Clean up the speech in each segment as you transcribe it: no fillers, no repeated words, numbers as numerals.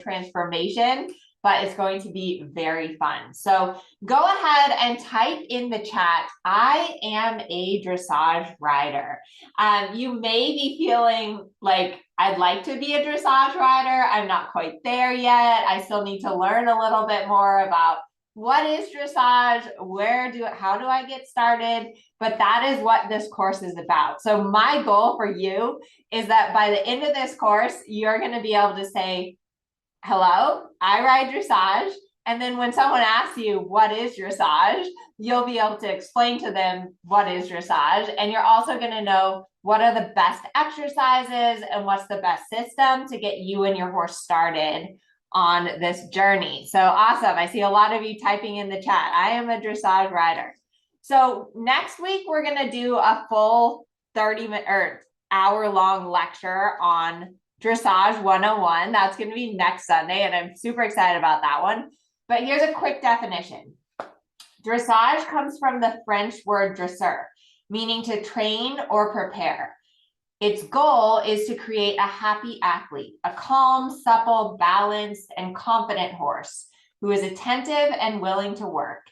transformation, but it's going to be very fun. So go ahead and type in the chat, I am a dressage rider. You may be feeling like, I'd like to be a dressage rider. I'm not quite there yet. I still need to learn a little bit more about what is dressage, how do I get started? But that is what this course is about. So my goal for you is that by the end of this course, you're going to be able to say, hello, I ride dressage. And then when someone asks you, what is dressage? You'll be able to explain to them what is dressage. And you're also going to know what are the best exercises and what's the best system to get you and your horse started on this journey. So awesome. I see a lot of you typing in the chat. I am a dressage rider. So next week, we're going to do a full 30-minute or hour-long lecture on Dressage 101. That's going to be next Sunday, and I'm super excited about that one. But here's a quick definition. Dressage comes from the French word dresseur, meaning to train or prepare. Its goal is to create a happy athlete, a calm, supple, balanced, and confident horse who is attentive and willing to work.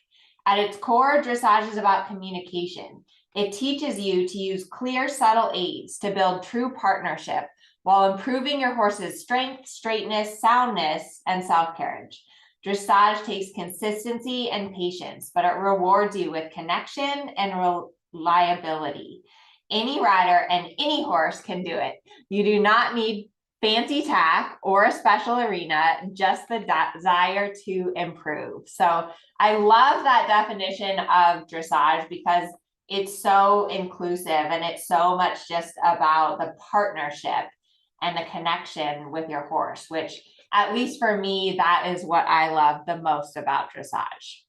At its core, dressage is about communication. It teaches you to use clear, subtle aids to build true partnership while improving your horse's strength, straightness, soundness, and self-carriage. Dressage takes consistency and patience, but it rewards you with connection and reliability. Any rider and any horse can do it. You do not need fancy tack or a special arena, just the desire to improve. So I love that definition of dressage because it's so inclusive and it's so much just about the partnership and the connection with your horse, which at least for me, that is what I love the most about dressage.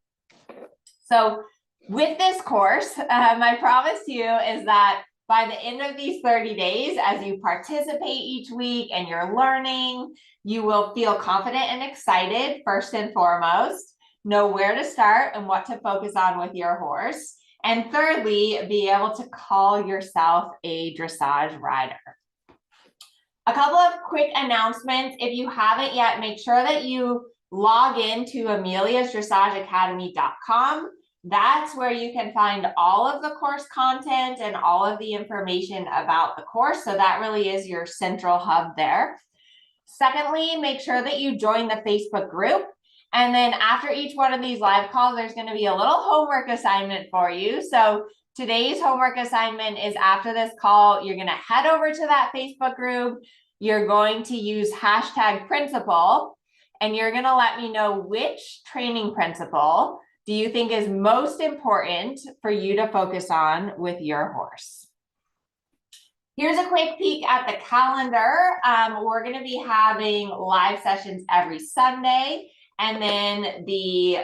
So with this course, my promise to you is that by the end of these 30 days, as you participate each week and you're learning, you will feel confident and excited, first and foremost, know where to start and what to focus on with your horse. And thirdly, be able to call yourself a dressage rider. A couple of quick announcements. If you haven't yet, make sure that you log into ameliasdressageacademy.com. That's where you can find all of the course content and all of the information about the course. So that really is your central hub there. Secondly, make sure that you join the Facebook group. And then after each one of these live calls, there's going to be a little homework assignment for you. So today's homework assignment is after this call, you're going to head over to that Facebook group. You're going to use #principle, and you're going to let me know which training principle do you think is most important for you to focus on with your horse. Here's a quick peek at the calendar. We're going to be having live sessions every Sunday, and then the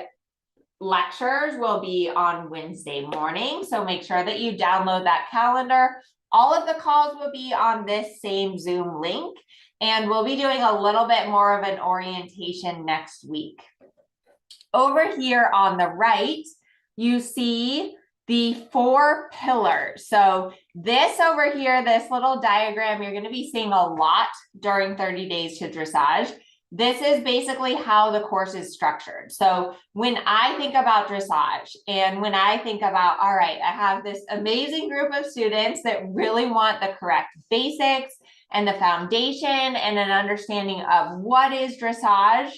lectures will be on Wednesday morning. So make sure that you download that calendar. All of the calls will be on this same Zoom link, and we'll be doing a little bit more of an orientation next week. Over here on the right, you see the 4 pillars. So this over here, this little diagram, you're going to be seeing a lot during 30 days to dressage. This is basically how the course is structured. So when I think about dressage and when I think about, all right, I have this amazing group of students that really want the correct basics and the foundation and an understanding of what is dressage,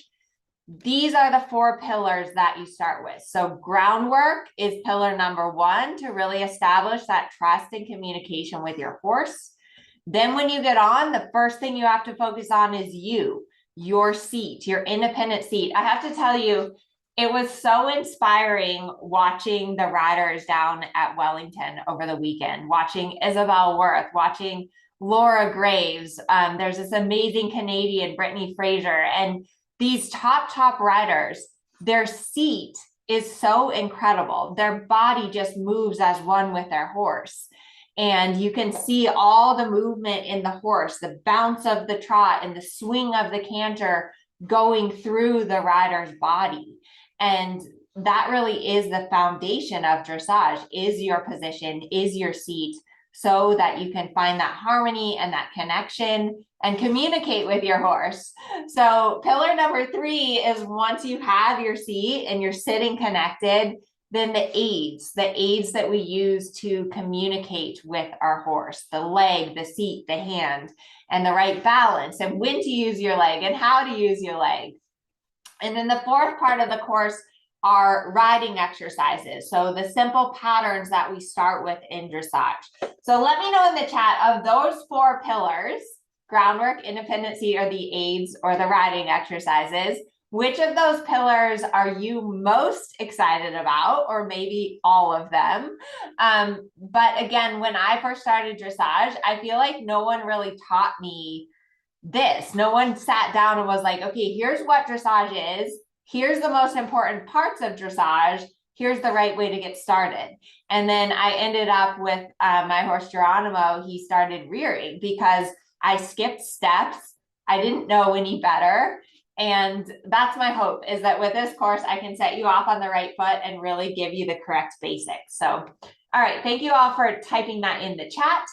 these are the 4 pillars that you start with. So groundwork is pillar number 1 to really establish that trust and communication with your horse. Then when you get on, the first thing you have to focus on is your seat, your independent seat. I have to tell you, it was so inspiring watching the riders down at Wellington over the weekend, watching Isabel Worth, watching Laura Graves. There's this amazing Canadian, Brittany Fraser, and these top riders, their seat is so incredible. Their body just moves as one with their horse. And you can see all the movement in the horse, the bounce of the trot and the swing of the canter going through the rider's body. And that really is the foundation of dressage, is your position, is your seat, so that you can find that harmony and that connection and communicate with your horse. So pillar number 3 is once you have your seat and you're sitting connected, then the aids that we use to communicate with our horse, the leg, the seat, the hand, and the right balance, and when to use your leg and how to use your leg. And then the 4th part of the course are riding exercises. So the simple patterns that we start with in dressage. So let me know in the chat, of those 4 pillars, groundwork, independent seat, or the aids, or the riding exercises, which of those pillars are you most excited about, or maybe all of them? But again, when I first started dressage, I feel like no one really taught me this. No one sat down and was like, okay, here's what dressage is. Here's the most important parts of dressage. Here's the right way to get started. And then I ended up with my horse Geronimo. He started rearing because I skipped steps. I didn't know any better. And that's my hope, is that with this course, I can set you off on the right foot and really give you the correct basics. So, all right, thank you all for typing that in the chat.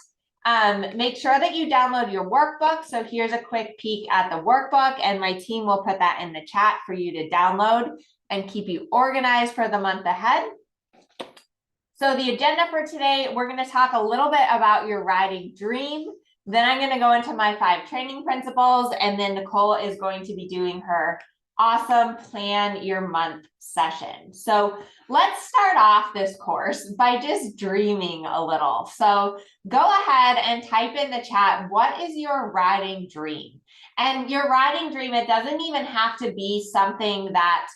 Make sure that you download your workbook. So here's a quick peek at the workbook, and my team will put that in the chat for you to download and keep you organized for the month ahead. So the agenda for today, we're going to talk a little bit about your riding dream. Then I'm going to go into my 5 training principles, and then Nicole is going to be doing her awesome plan your month session. So let's start off this course by just dreaming a little. So go ahead and type in the chat, what is your riding dream? And your riding dream, it doesn't even have to be something that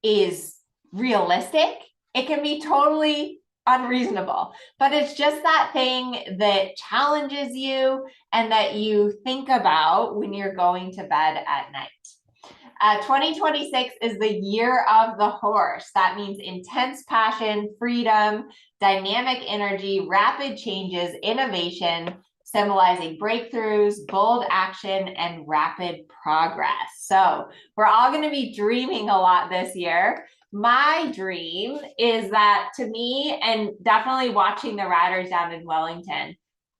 is realistic. It can be totally unreasonable, but it's just that thing that challenges you and that you think about when you're going to bed at night. 2026 is the year of the horse. That means intense passion, freedom, dynamic energy, rapid changes, innovation, symbolizing breakthroughs, bold action, and rapid progress. So we're all going to be dreaming a lot this year. My dream is that, to me, and definitely watching the riders down in Wellington,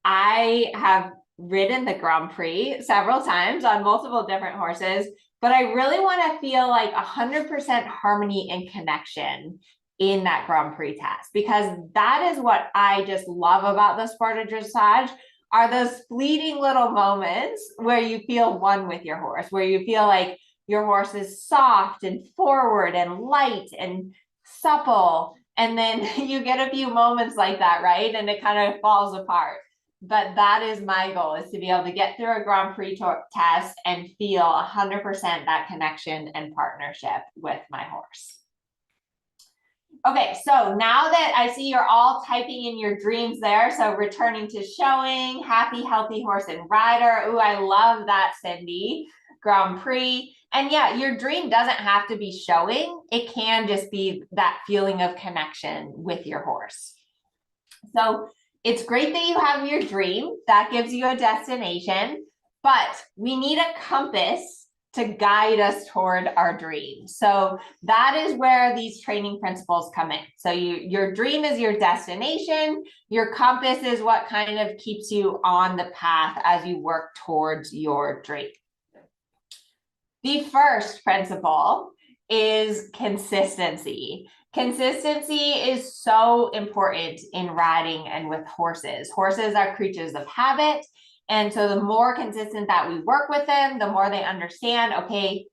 I have ridden the Grand Prix several times on multiple different horses, but I really want to feel like 100% harmony and connection in that Grand Prix test, because that is what I just love about the sport of dressage, are those fleeting little moments where you feel one with your horse, where you feel like your horse is soft and forward and light and supple. And then you get a few moments like that, right? And it kind of falls apart. But that is my goal, is to be able to get through a Grand Prix test and feel 100% that connection and partnership with my horse. Okay, so now that I see you're all typing in your dreams there, so returning to showing, happy, healthy horse and rider. Ooh, I love that, Cindy. Grand Prix. And yeah, your dream doesn't have to be showing. It can just be that feeling of connection with your horse. So it's great that you have your dream. That gives you a destination, but we need a compass to guide us toward our dream. So that is where these training principles come in. So your dream is your destination. Your compass is what kind of keeps you on the path as you work towards your dream. The first principle is consistency. Consistency is so important in riding and with horses. Horses are creatures of habit. And so the more consistent that we work with them, the more they understand, okay,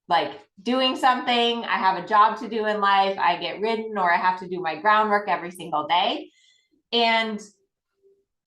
like doing something, I have a job to do in life, I get ridden, or I have to do my groundwork every single day. And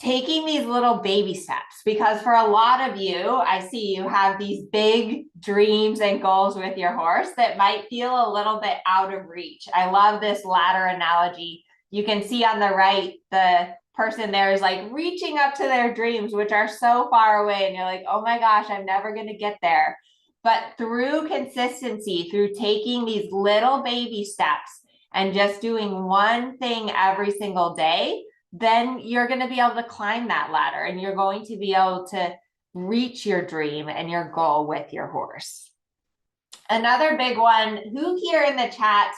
taking these little baby steps, because for a lot of you, I see you have these big dreams and goals with your horse that might feel a little bit out of reach. I love this ladder analogy. You can see on the right, the person there is like reaching up to their dreams, which are so far away. And you're like, oh my gosh, I'm never going to get there. But through consistency, through taking these little baby steps and just doing one thing every single day, then you're going to be able to climb that ladder and you're going to be able to reach your dream and your goal with your horse. Another big one, who here in the chat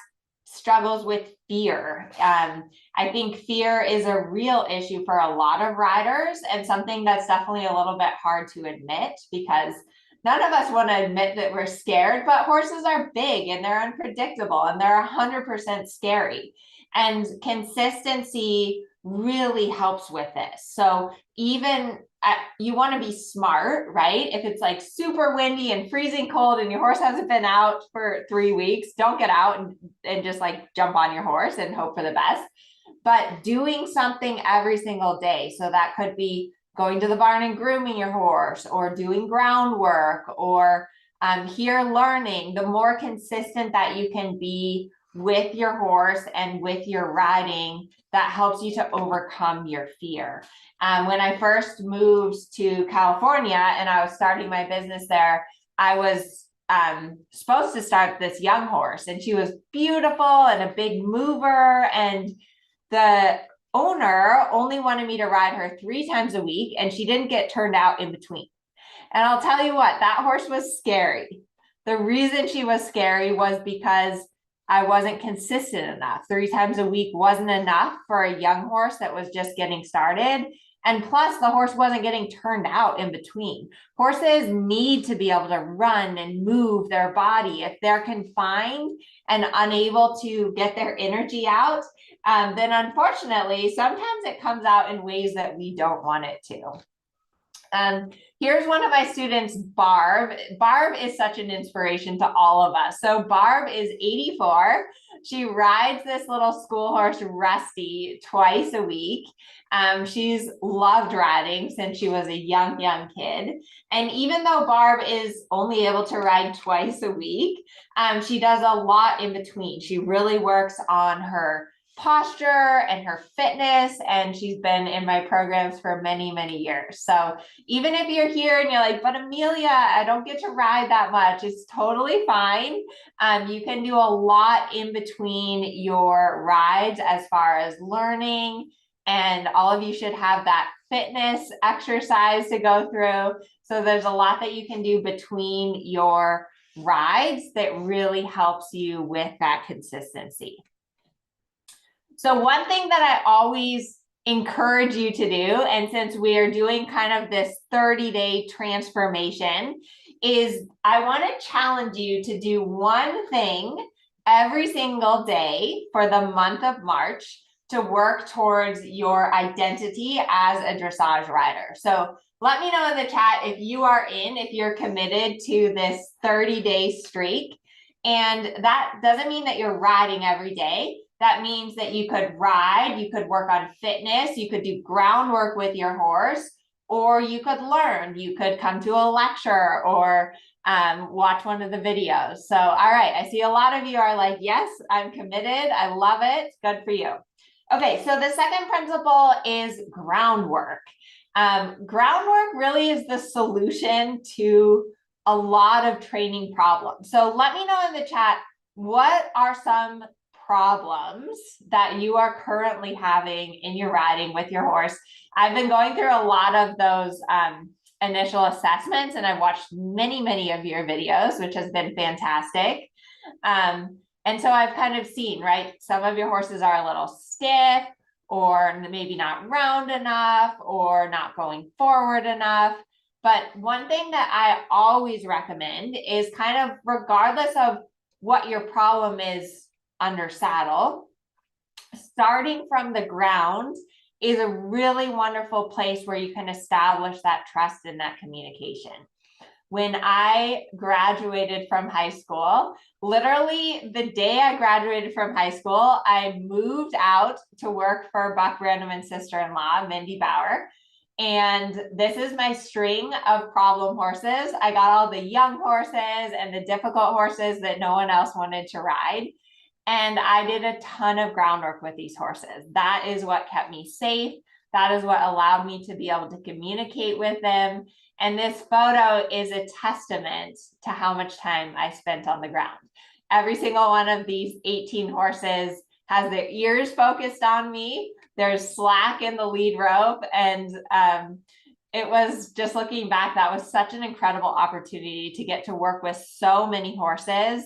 struggles with fear. I think fear is a real issue for a lot of riders, and something that's definitely a little bit hard to admit, because none of us want to admit that we're scared, but horses are big and they're unpredictable and they're 100% scary. And consistency really helps with this. So even you want to be smart, right? If it's like super windy and freezing cold and your horse hasn't been out for 3 weeks, don't get out and just like jump on your horse and hope for the best. But doing something every single day. So that could be going to the barn and grooming your horse, or doing groundwork, or here learning. The more consistent that you can be with your horse and with your riding, that helps you to overcome your fear. When I first moved to California and I was starting my business there, I was supposed to start this young horse, and she was beautiful and a big mover, and the owner only wanted me to ride her 3 times a week, and she didn't get turned out in between. And I'll tell you what, that horse was scary. The reason she was scary was because I wasn't consistent enough. 3 times a week wasn't enough for a young horse that was just getting started. And plus, the horse wasn't getting turned out in between. Horses need to be able to run and move their body. If they're confined and unable to get their energy out, then unfortunately, sometimes it comes out in ways that we don't want it to. Here's one of my students, Barb. Barb is such an inspiration to all of us. So Barb is 84. She rides this little school horse, Rusty, twice a week. She's loved riding since she was a young kid. And even though Barb is only able to ride twice a week, she does a lot in between. She really works on her posture and her fitness, and she's been in my programs for many years. So even if you're here and you're like, but Amelia, I don't get to ride that much, it's totally fine. You can do a lot in between your rides as far as learning, and all of you should have that fitness exercise to go through. So there's a lot that you can do between your rides that really helps you with that consistency. So one thing that I always encourage you to do, and since we are doing kind of this 30-day transformation, is I want to challenge you to do one thing every single day for the month of March to work towards your identity as a dressage rider. So let me know in the chat if you are if you're committed to this 30-day streak. And that doesn't mean that you're riding every day. That means that you could ride, you could work on fitness, you could do groundwork with your horse, or you could learn. You could come to a lecture or watch one of the videos. So, all right, I see a lot of you are like, yes, I'm committed. I love it. Good for you. Okay, so the second principle is groundwork. Groundwork really is the solution to a lot of training problems. So let me know in the chat, what are some problems that you are currently having in your riding with your horse? I've been going through a lot of those initial assessments, and I've watched many of your videos, which has been fantastic. And so I've kind of seen, right, some of your horses are a little stiff, or maybe not round enough, or not going forward enough. But one thing that I always recommend is kind of regardless of what your problem is under saddle, starting from the ground is a really wonderful place where you can establish that trust and that communication. When I graduated from high school, literally the day I graduated from high school, I moved out to work for Buck Brandeman's sister-in-law, Mindy Bauer. And this is my string of problem horses. I got all the young horses and the difficult horses that no one else wanted to ride. And I did a ton of groundwork with these horses. That is what kept me safe. That is what allowed me to be able to communicate with them. And this photo is a testament to how much time I spent on the ground. Every single one of these 18 horses has their ears focused on me. There's slack in the lead rope. And it was, just looking back, that was such an incredible opportunity to get to work with so many horses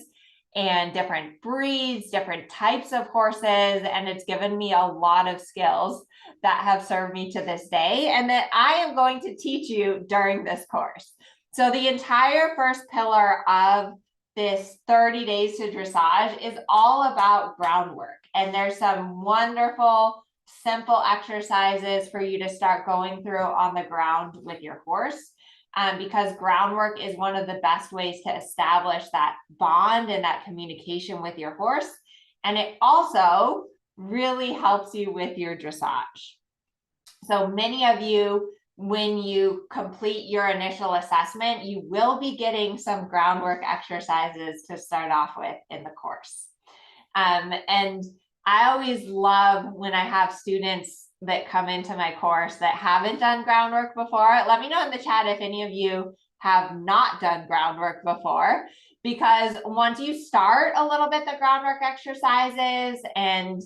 and different breeds, different types of horses, and it's given me a lot of skills that have served me to this day and that I am going to teach you during this course. So the entire first pillar of this 30 days to dressage is all about groundwork, and there's some wonderful simple exercises for you to start going through on the ground with your horse. Because groundwork is one of the best ways to establish that bond and that communication with your horse. And it also really helps you with your dressage. So many of you, when you complete your initial assessment, you will be getting some groundwork exercises to start off with in the course. And I always love when I have students that come into my course that haven't done groundwork before. Let me know in the chat if any of you have not done groundwork before, because once you start a little bit the groundwork exercises and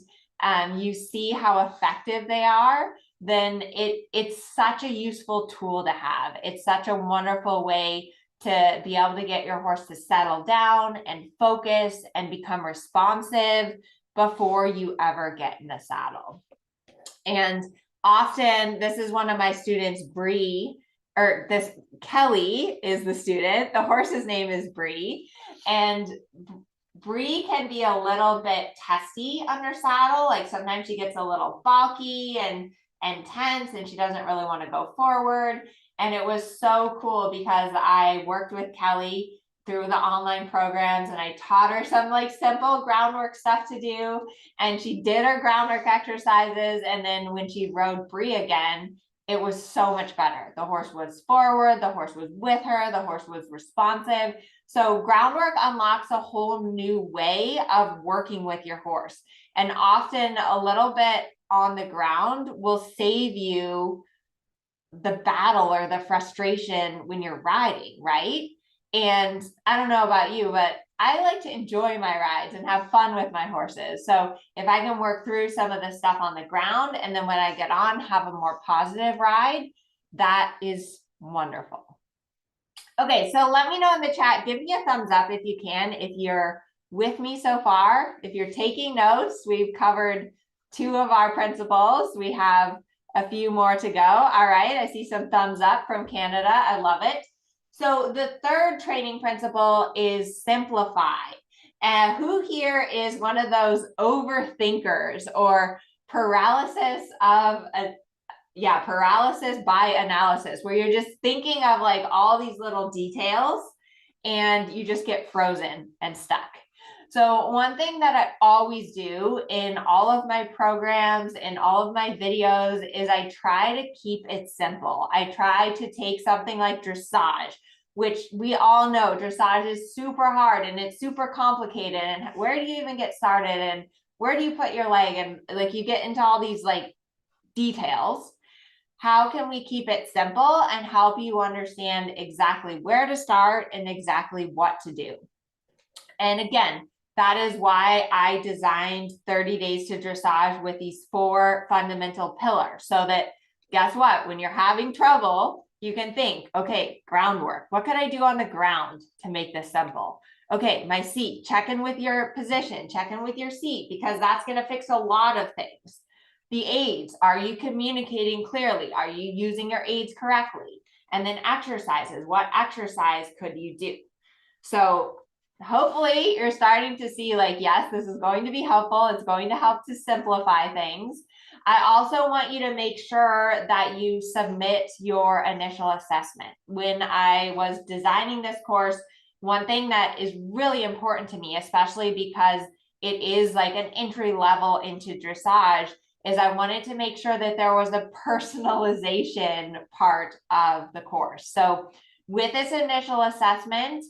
you see how effective they are, then it's such a useful tool to have. It's such a wonderful way to be able to get your horse to settle down and focus and become responsive before you ever get in the saddle. And often, this is one of my students, Bree, or this Kelly is the student. The horse's name is Bree, and Bree can be a little bit testy under saddle. Like sometimes she gets a little balky and tense, and she doesn't really want to go forward. And it was so cool because I worked with Kelly through the online programs and I taught her some like simple groundwork stuff to do. And she did her groundwork exercises. And then when she rode Bree again, it was so much better. The horse was forward, the horse was with her, the horse was responsive. So groundwork unlocks a whole new way of working with your horse. And often a little bit on the ground will save you the battle or the frustration when you're riding, right? And I don't know about you, but I like to enjoy my rides and have fun with my horses. So if I can work through some of the stuff on the ground and then when I get on, have a more positive ride, that is wonderful. Okay, so let me know in the chat, give me a thumbs up if you can, if you're with me so far. If you're taking notes, we've covered 2 of our principles. We have a few more to go. All right, I see some thumbs up from Canada. I love it. So the third training principle is simplify. And who here is one of those overthinkers or paralysis by analysis, where you're just thinking of like all these little details and you just get frozen and stuck. So one thing that I always do in all of my programs, in all of my videos, is I try to keep it simple. I try to take something like dressage, which we all know dressage is super hard and it's super complicated. And where do you even get started? And where do you put your leg? And like you get into all these like details. How can we keep it simple and help you understand exactly where to start and exactly what to do? And again, that is why I designed 30 Days to Dressage with these 4 fundamental pillars, so that guess what? When you're having trouble, you can think, okay, groundwork. What could I do on the ground to make this simple? Okay, my seat, check in with your position, check in with your seat, because that's going to fix a lot of things. The aids, are you communicating clearly? Are you using your aids correctly? And then exercises, what exercise could you do? So hopefully you're starting to see like, yes, this is going to be helpful. It's going to help to simplify things. I also want you to make sure that you submit your initial assessment. When I was designing this course, one thing that is really important to me, especially because it is like an entry level into dressage, is I wanted to make sure that there was a personalization part of the course. So with this initial assessment,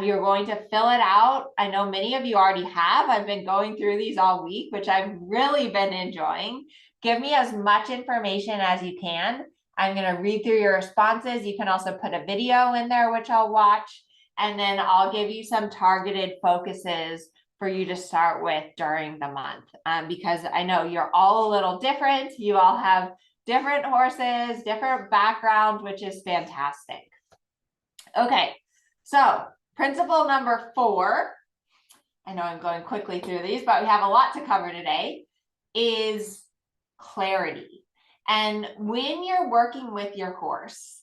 you're going to fill it out. I know many of you already have. I've been going through these all week, which I've really been enjoying. Give me as much information as you can. I'm going to read through your responses. You can also put a video in there, which I'll watch. And then I'll give you some targeted focuses for you to start with during the month. Because I know you're all a little different. You all have different horses, different backgrounds, which is fantastic. Okay, so principle number 4 I know I'm going quickly through these, but we have a lot to cover today, is clarity. And when you're working with your horse,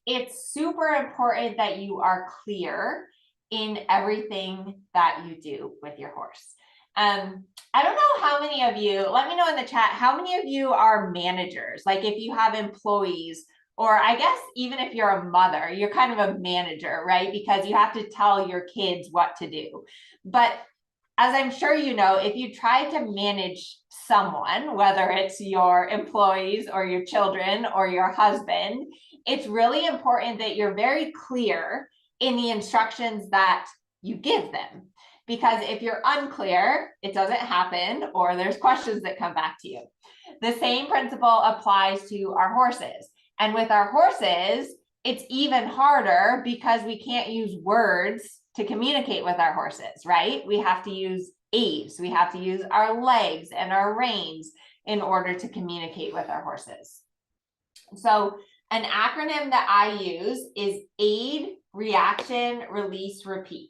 it's super important that you are clear in everything that you do with your horse. I don't know how many of you, let me know in the chat, how many of you are managers? Like if you have employees, or I guess even if you're a mother, you're kind of a manager, right? Because you have to tell your kids what to do. But as I'm sure you know, if you try to manage someone, whether it's your employees or your children or your husband, it's really important that you're very clear in the instructions that you give them. Because if you're unclear, it doesn't happen, or there's questions that come back to you. The same principle applies to our horses. And with our horses, it's even harder because we can't use words to communicate with our horses, right? We have to use aids. We have to use our legs and our reins in order to communicate with our horses. So an acronym that I use is aid, reaction, release, repeat.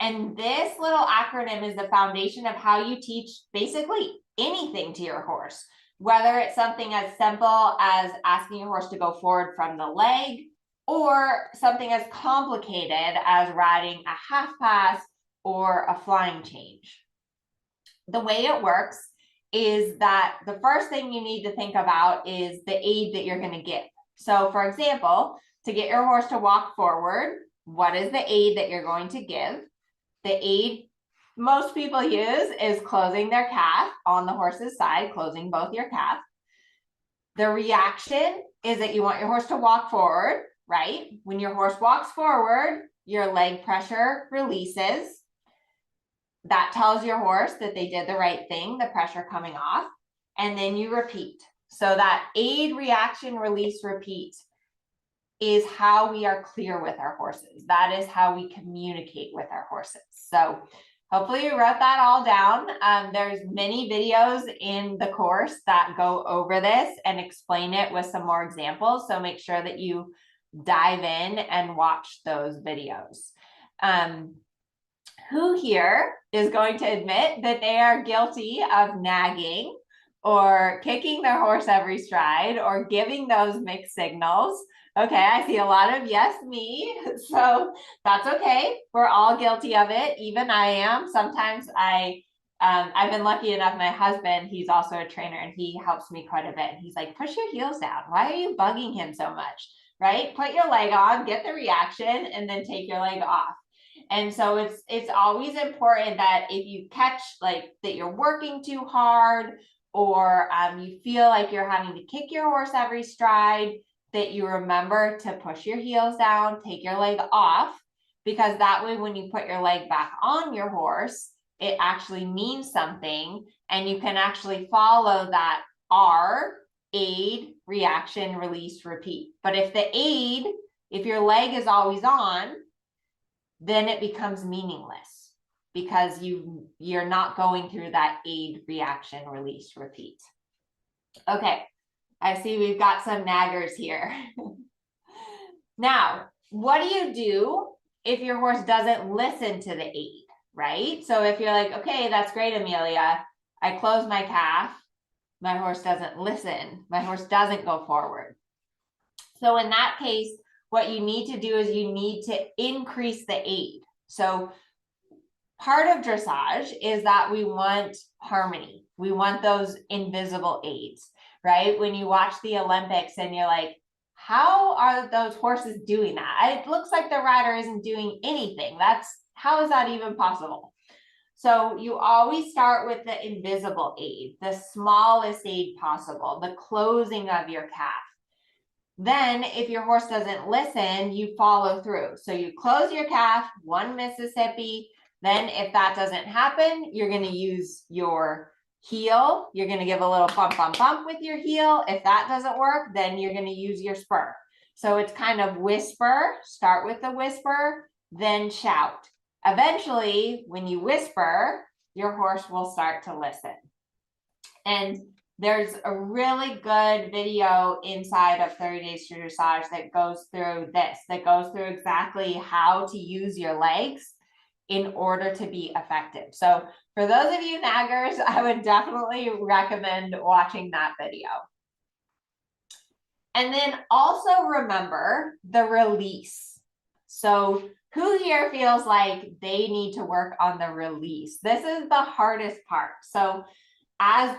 And this little acronym is the foundation of how you teach basically anything to your horse, whether it's something as simple as asking your horse to go forward from the leg, or something as complicated as riding a half pass or a flying change. The way it works is that the first thing you need to think about is the aid that you're going to give. So for example, to get your horse to walk forward, what is the aid that you're going to give? The aid most people use is closing their calf on the horse's side, closing both your calf. The reaction is that you want your horse to walk forward, right? When your horse walks forward, your leg pressure releases. That tells your horse that they did the right thing, the pressure coming off, and then you repeat. So that aid, reaction, release, repeat is how we are clear with our horses. That is how we communicate with our horses. So hopefully you wrote that all down. There's many videos in the course that go over this and explain it with some more examples. So make sure that you dive in and watch those videos. Who here is going to admit that they are guilty of nagging or kicking their horse every stride or giving those mixed signals? Okay, I see a lot of yes, me. So that's okay. We're all guilty of it. Even I am. Sometimes I've been lucky enough, my husband, he's also a trainer and he helps me quite a bit. And he's like, push your heels down. Why are you bugging him so much? Right? Put your leg on, get the reaction, and then take your leg off. And so it's always important that if you catch like that you're working too hard, or you feel like you're having to kick your horse every stride, that you remember to push your heels down, take your leg off, because that way when you put your leg back on your horse, it actually means something, and you can actually follow that R, aid, reaction, release, repeat. But if the aid, if your leg is always on, then it becomes meaningless because you're not going through that aid, reaction, release, repeat. Okay, I see we've got some naggers here. Now, what do you do if your horse doesn't listen to the aid, right? So if you're like, okay, that's great, Amelia, I close my calf, my horse doesn't listen, my horse doesn't go forward. So in that case, what you need to do is you need to increase the aid. So part of dressage is that we want harmony. We want those invisible aids, right? When you watch the Olympics and you're like, how are those horses doing that? It looks like the rider isn't doing anything. How is that even possible? So you always start with the invisible aid, the smallest aid possible, the closing of your calf. Then if your horse doesn't listen, you follow through. So you close your calf, 1 Mississippi. Then if that doesn't happen, you're going to use your heel. You're going to give a little bump, bump, bump with your heel. If that doesn't work, then you're going to use your spur. So it's kind of whisper, start with the whisper, then shout. Eventually, when you whisper, your horse will start to listen. And there's a really good video inside of 30 Days to Dressage that goes through this, that goes through exactly how to use your legs in order to be effective. So for those of you naggers, I would definitely recommend watching that video. And then also remember the release. So who here feels like they need to work on the release? This is the hardest part. So as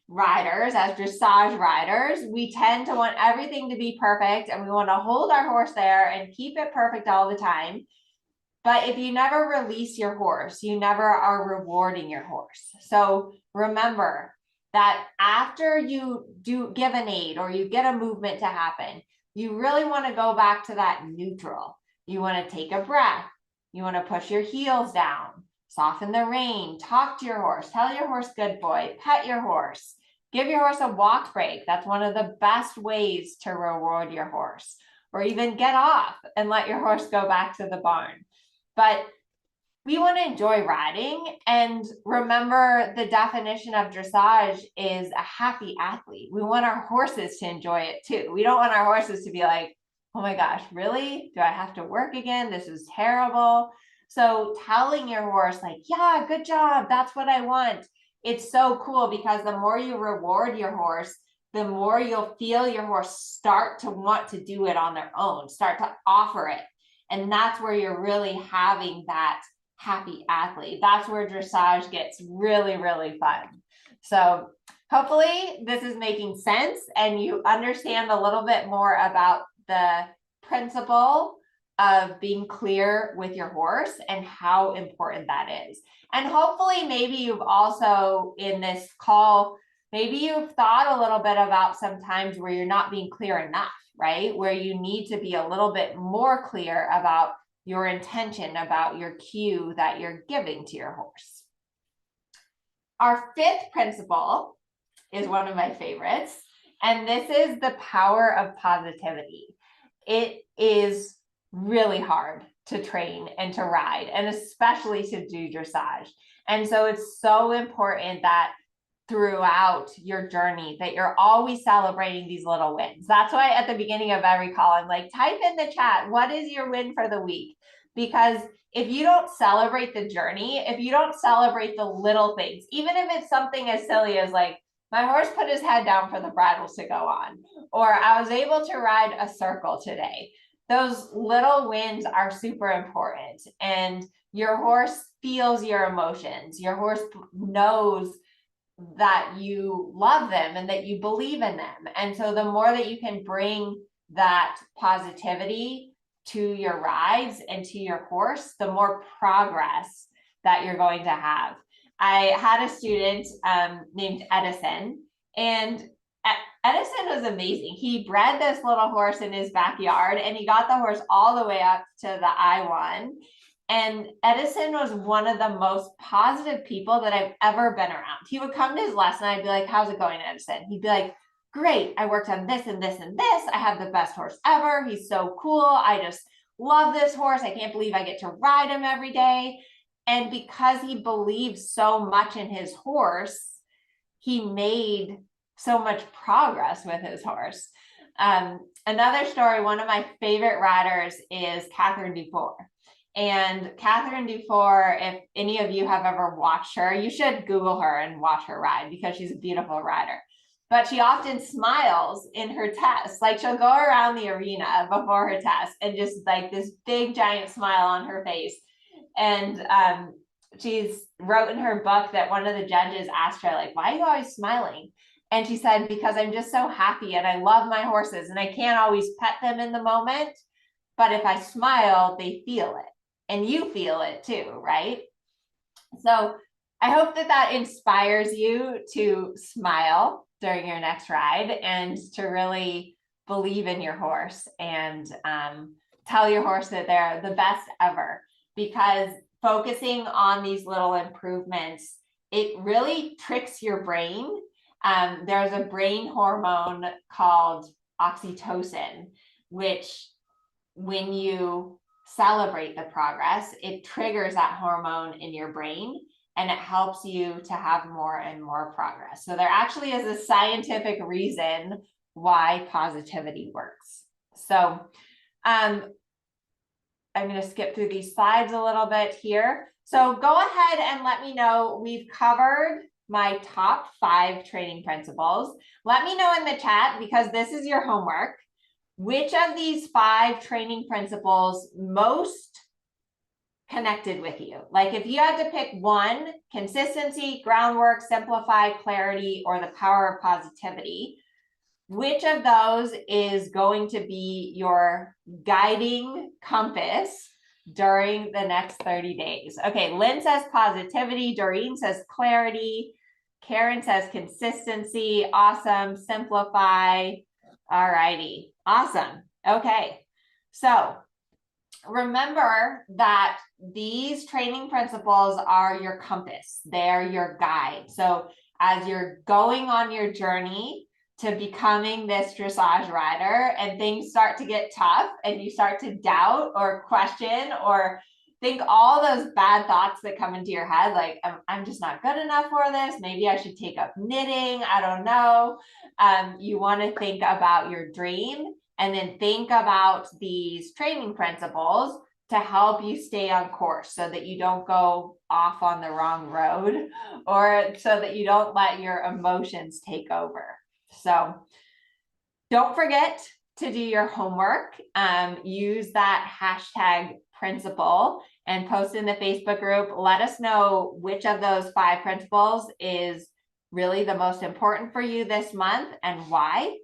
riders, as dressage riders, we tend to want everything to be perfect and we want to hold our horse there and keep it perfect all the time. But if you never release your horse, you never are rewarding your horse. So remember that after you do give an aid or you get a movement to happen, you really want to go back to that neutral. You want to take a breath. You want to push your heels down, soften the rein, talk to your horse, tell your horse good boy, pet your horse, give your horse a walk break. That's one of the best ways to reward your horse, or even get off and let your horse go back to the barn. But we want to enjoy riding, and remember the definition of dressage is a happy athlete. We want our horses to enjoy it too. We don't want our horses to be like, oh my gosh, really? Do I have to work again? This is terrible. So telling your horse like, yeah, good job. That's what I want. It's so cool because the more you reward your horse, the more you'll feel your horse start to want to do it on their own, start to offer it. And that's where you're really having that happy athlete. That's where dressage gets really, really fun. So hopefully this is making sense and you understand a little bit more about the principle of being clear with your horse and how important that is. And hopefully maybe you've also in this call, maybe you've thought a little bit about some times where you're not being clear enough, right? Where you need to be a little bit more clear about your intention, about your cue that you're giving to your horse. Our fifth principle is one of my favorites, and this is the power of positivity. It is really hard to train and to ride, and especially to do dressage. And so it's so important that throughout your journey that you're always celebrating these little wins. That's why at the beginning of every call, I'm like, type in the chat, what is your win for the week? Because if you don't celebrate the journey, if you don't celebrate the little things, even if it's something as silly as like, my horse put his head down for the bridles to go on, or I was able to ride a circle today. Those little wins are super important. And your horse feels your emotions. Your horse knows that you love them and that you believe in them. And so the more that you can bring that positivity to your rides and to your horse, the more progress that you're going to have. I had a student named Edison, and Edison was amazing. He bred this little horse in his backyard and he got the horse all the way up to the I1. And Edison was one of the most positive people that I've ever been around. He would come to his lesson. I'd be like, how's it going, Edison? He'd be like, great. I worked on this and this and this. I have the best horse ever. He's so cool. I just love this horse. I can't believe I get to ride him every day. And because he believed so much in his horse, he made so much progress with his horse. Another story, one of my favorite riders is Catherine Dufour. And Catherine Dufour, if any of you have ever watched her, you should Google her and watch her ride because she's a beautiful rider. But she often smiles in her tests. Like she'll go around the arena before her test and just like this big giant smile on her face. And she's wrote in her book that one of the judges asked her, like, why are you always smiling? And she said, because I'm just so happy and I love my horses and I can't always pet them in the moment. But if I smile, they feel it. And you feel it too, right? So I hope that that inspires you to smile during your next ride and to really believe in your horse and tell your horse that they're the best ever, because focusing on these little improvements, it really tricks your brain. There's a brain hormone called oxytocin, which when you celebrate the progress, it triggers that hormone in your brain and it helps you to have more and more progress. So there actually is a scientific reason why positivity works. So I'm going to skip through these slides a little bit here. So go ahead and let me know. We've covered my top 5 training principles. Let me know in the chat, because this is your homework, which of these 5 training principles most connected with you. Like if you had to pick one: consistency, groundwork, simplify, clarity, or the power of positivity, which of those is going to be your guiding compass during the next 30 days? Okay, Lynn says positivity, Doreen says clarity, Karen says consistency. Awesome. Simplify. All righty. Awesome. Okay. So remember that these training principles are your compass. They're your guide. So as you're going on your journey to becoming this dressage rider and things start to get tough and you start to doubt or question or think all those bad thoughts that come into your head, like, I'm just not good enough for this. Maybe I should take up knitting. I don't know. You want to think about your dream and then think about these training principles to help you stay on course so that you don't go off on the wrong road, or so that you don't let your emotions take over. So don't forget to do your homework. Use that hashtag principle and post in the Facebook group. Let us know which of those 5 principles is really the most important for you this month and why.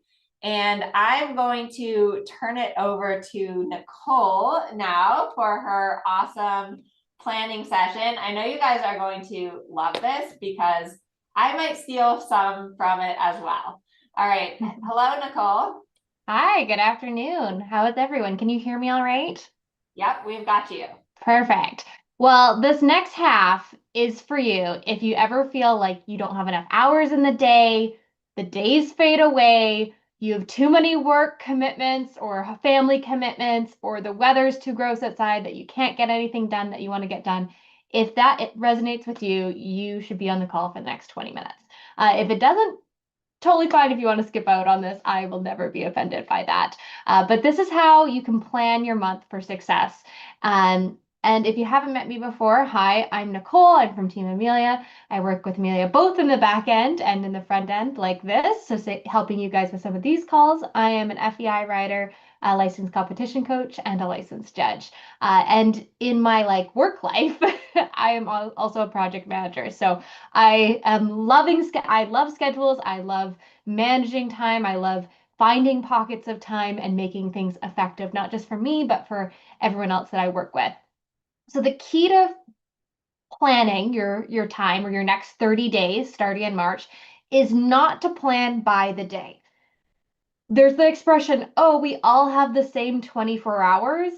And I'm going to turn it over to Nicole now for her awesome planning session. I know you guys are going to love this because I might steal some from it as well. All right. Hello, Nicole. Hi, good afternoon. How is everyone? Can you hear me all right? Yep, we've got you. Perfect. Well, this next half is for you if you ever feel like you don't have enough hours in the days fade away, you have too many work commitments or family commitments, or the weather's too gross outside that you can't get anything done that you want to get done. If that resonates with you, you should be on the call for the next 20 minutes. If it doesn't, totally fine if you want to skip out on this. I will never be offended by that. But this is how you can plan your month for success. And if you haven't met me before, hi, I'm Nicole. I'm from Team Amelia. I work with Amelia both in the back end and in the front end like this. So helping you guys with some of these calls. I am an FEI writer, a licensed competition coach, and a licensed judge. And in my work life, I am also a project manager. So I am I love schedules. I love managing time. I love finding pockets of time and making things effective, not just for me, but for everyone else that I work with. So the key to planning your time or your next 30 days starting in March is not to plan by the day. There's the expression, oh, we all have the same 24 hours.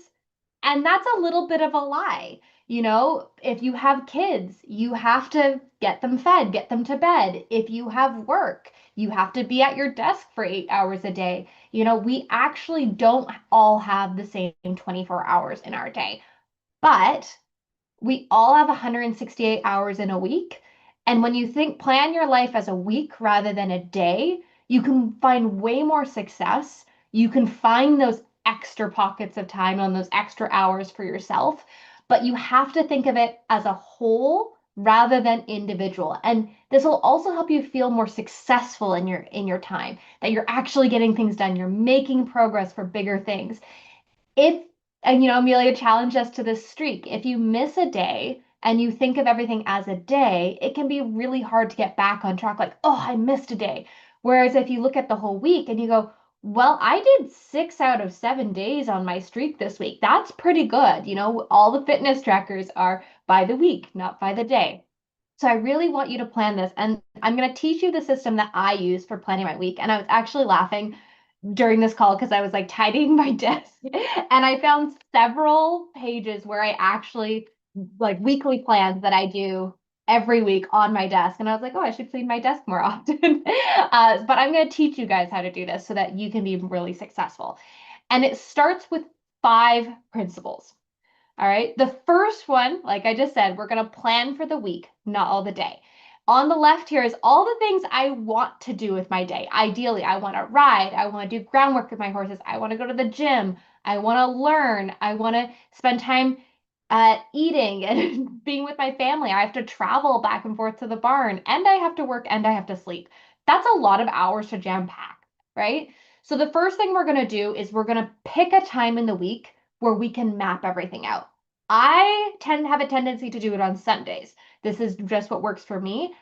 And that's a little bit of a lie. You know, if you have kids, you have to get them fed, get them to bed. If you have work, you have to be at your desk for 8 hours a day. You know, we actually don't all have the same 24 hours in our day. But we all have 168 hours in a week. And when you plan your life as a week rather than a day, you can find way more success. You can find those extra pockets of time on those extra hours for yourself, but you have to think of it as a whole rather than individual. And this will also help you feel more successful in your time, that you're actually getting things done, you're making progress for bigger things. If and Amelia challenged us to this streak. If you miss a day and you think of everything as a day, it can be really hard to get back on track, like, oh, I missed a day. Whereas if you look at the whole week and you go, well, I did 6 out of 7 days on my streak this week. That's pretty good. All the fitness trackers are by the week, not by the day. So I really want you to plan this. And I'm going to teach you the system that I use for planning my week. And I was actually laughing during this call because I was tidying my desk and I found several pages where I actually weekly plans that I do every week on my desk. And I was like, oh, I should clean my desk more often. But I'm going to teach you guys how to do this so that you can be really successful. And it starts with 5 principles. All right. The first one, like I just said, we're going to plan for the week, not all the day. On the left here is all the things I want to do with my day. Ideally, I want to ride. I want to do groundwork with my horses. I want to go to the gym. I want to learn. I want to spend time eating and being with my family. I have to travel back and forth to the barn, and I have to work, and I have to sleep. That's a lot of hours to jam pack, right? So the first thing we're going to do is we're going to pick a time in the week where we can map everything out. I tend to have a tendency to do it on Sundays. This is just what works for me.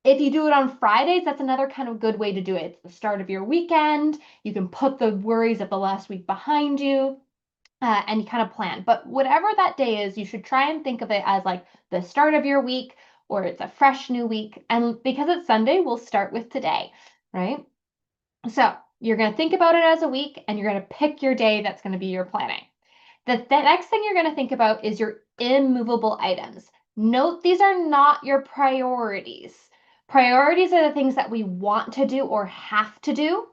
If you do it on Fridays, that's another kind of good way to do it. It's the start of your weekend. You can put the worries of the last week behind you, and you kind of plan. But whatever that day is, you should try and think of it as like the start of your week, or it's a fresh new week. And because it's Sunday, we'll start with today, right? So you're going to think about it as a week, and you're going to pick your day that's going to be your planning. The next thing you're going to think about is your immovable items. Note these are not your priorities. Priorities are the things that we want to do or have to do.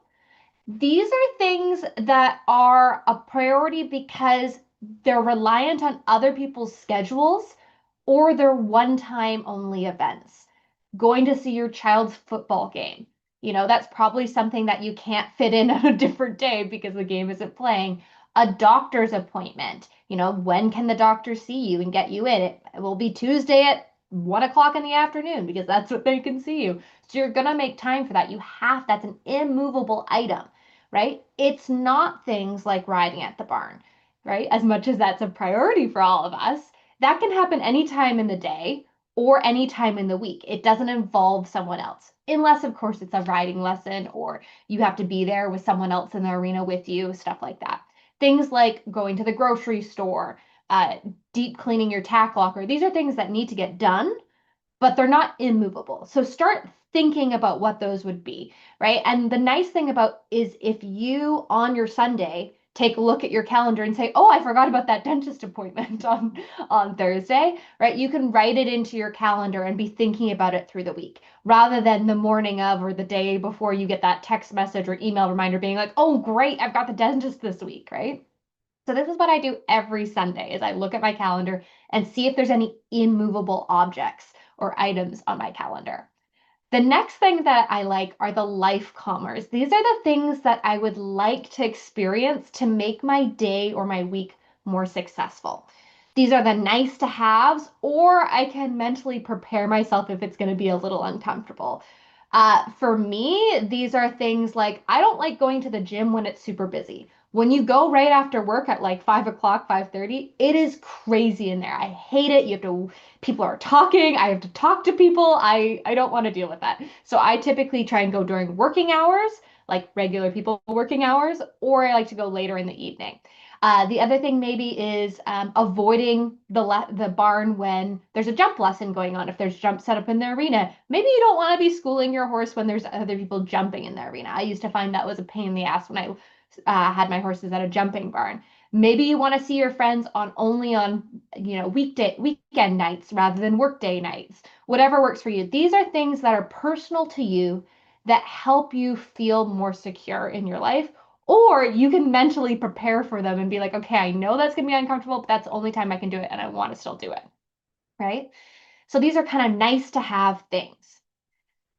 These are things that are a priority because they're reliant on other people's schedules or they're one-time only events. Going to see your child's football game. That's probably something that you can't fit in on a different day because the game isn't playing. A doctor's appointment. When can the doctor see you and get you in? It will be Tuesday at 1 o'clock in the afternoon because that's what they can see you. So you're going to make time for that. That's an immovable item, right? It's not things like riding at the barn, right? As much as that's a priority for all of us, that can happen anytime in the day or anytime in the week. It doesn't involve someone else, unless, of course, it's a riding lesson or you have to be there with someone else in the arena with you, stuff like that. Things like going to the grocery store, uh, deep cleaning your tack locker. These are things that need to get done, but they're not immovable. So start thinking about what those would be, right? And the nice thing about is if you on your Sunday take a look at your calendar and say, "Oh, I forgot about that dentist appointment on Thursday," right? You can write it into your calendar and be thinking about it through the week rather than the morning of or the day before you get that text message or email reminder being like, "Oh, great, I've got the dentist this week," right? So this is what I do every Sunday is I look at my calendar and see if there's any immovable objects or items on my calendar. The next thing that I like are the life calmers. These are the things that I would like to experience to make my day or my week more successful. These are the nice to haves, or I can mentally prepare myself if it's going to be a little uncomfortable. For me, these are things like I don't like going to the gym when it's super busy. When you go right after work at like 5 o'clock, 5:30, it is crazy in there. I hate it. People are talking. I have to talk to people. I don't want to deal with that. So I typically try and go during working hours, like regular people working hours, or I like to go later in the evening. The other thing maybe is avoiding the barn when there's a jump lesson going on. If there's jump set up in the arena, maybe you don't want to be schooling your horse when there's other people jumping in the arena. I used to find that was a pain in the ass when I had my horses at a jumping barn. Maybe you want to see your friends only on weekend nights rather than workday nights. Whatever works for you. These are things that are personal to you that help you feel more secure in your life. Or you can mentally prepare for them and be like, okay, I know that's going to be uncomfortable, but that's the only time I can do it and I want to still do it. Right? So these are kind of nice to have things.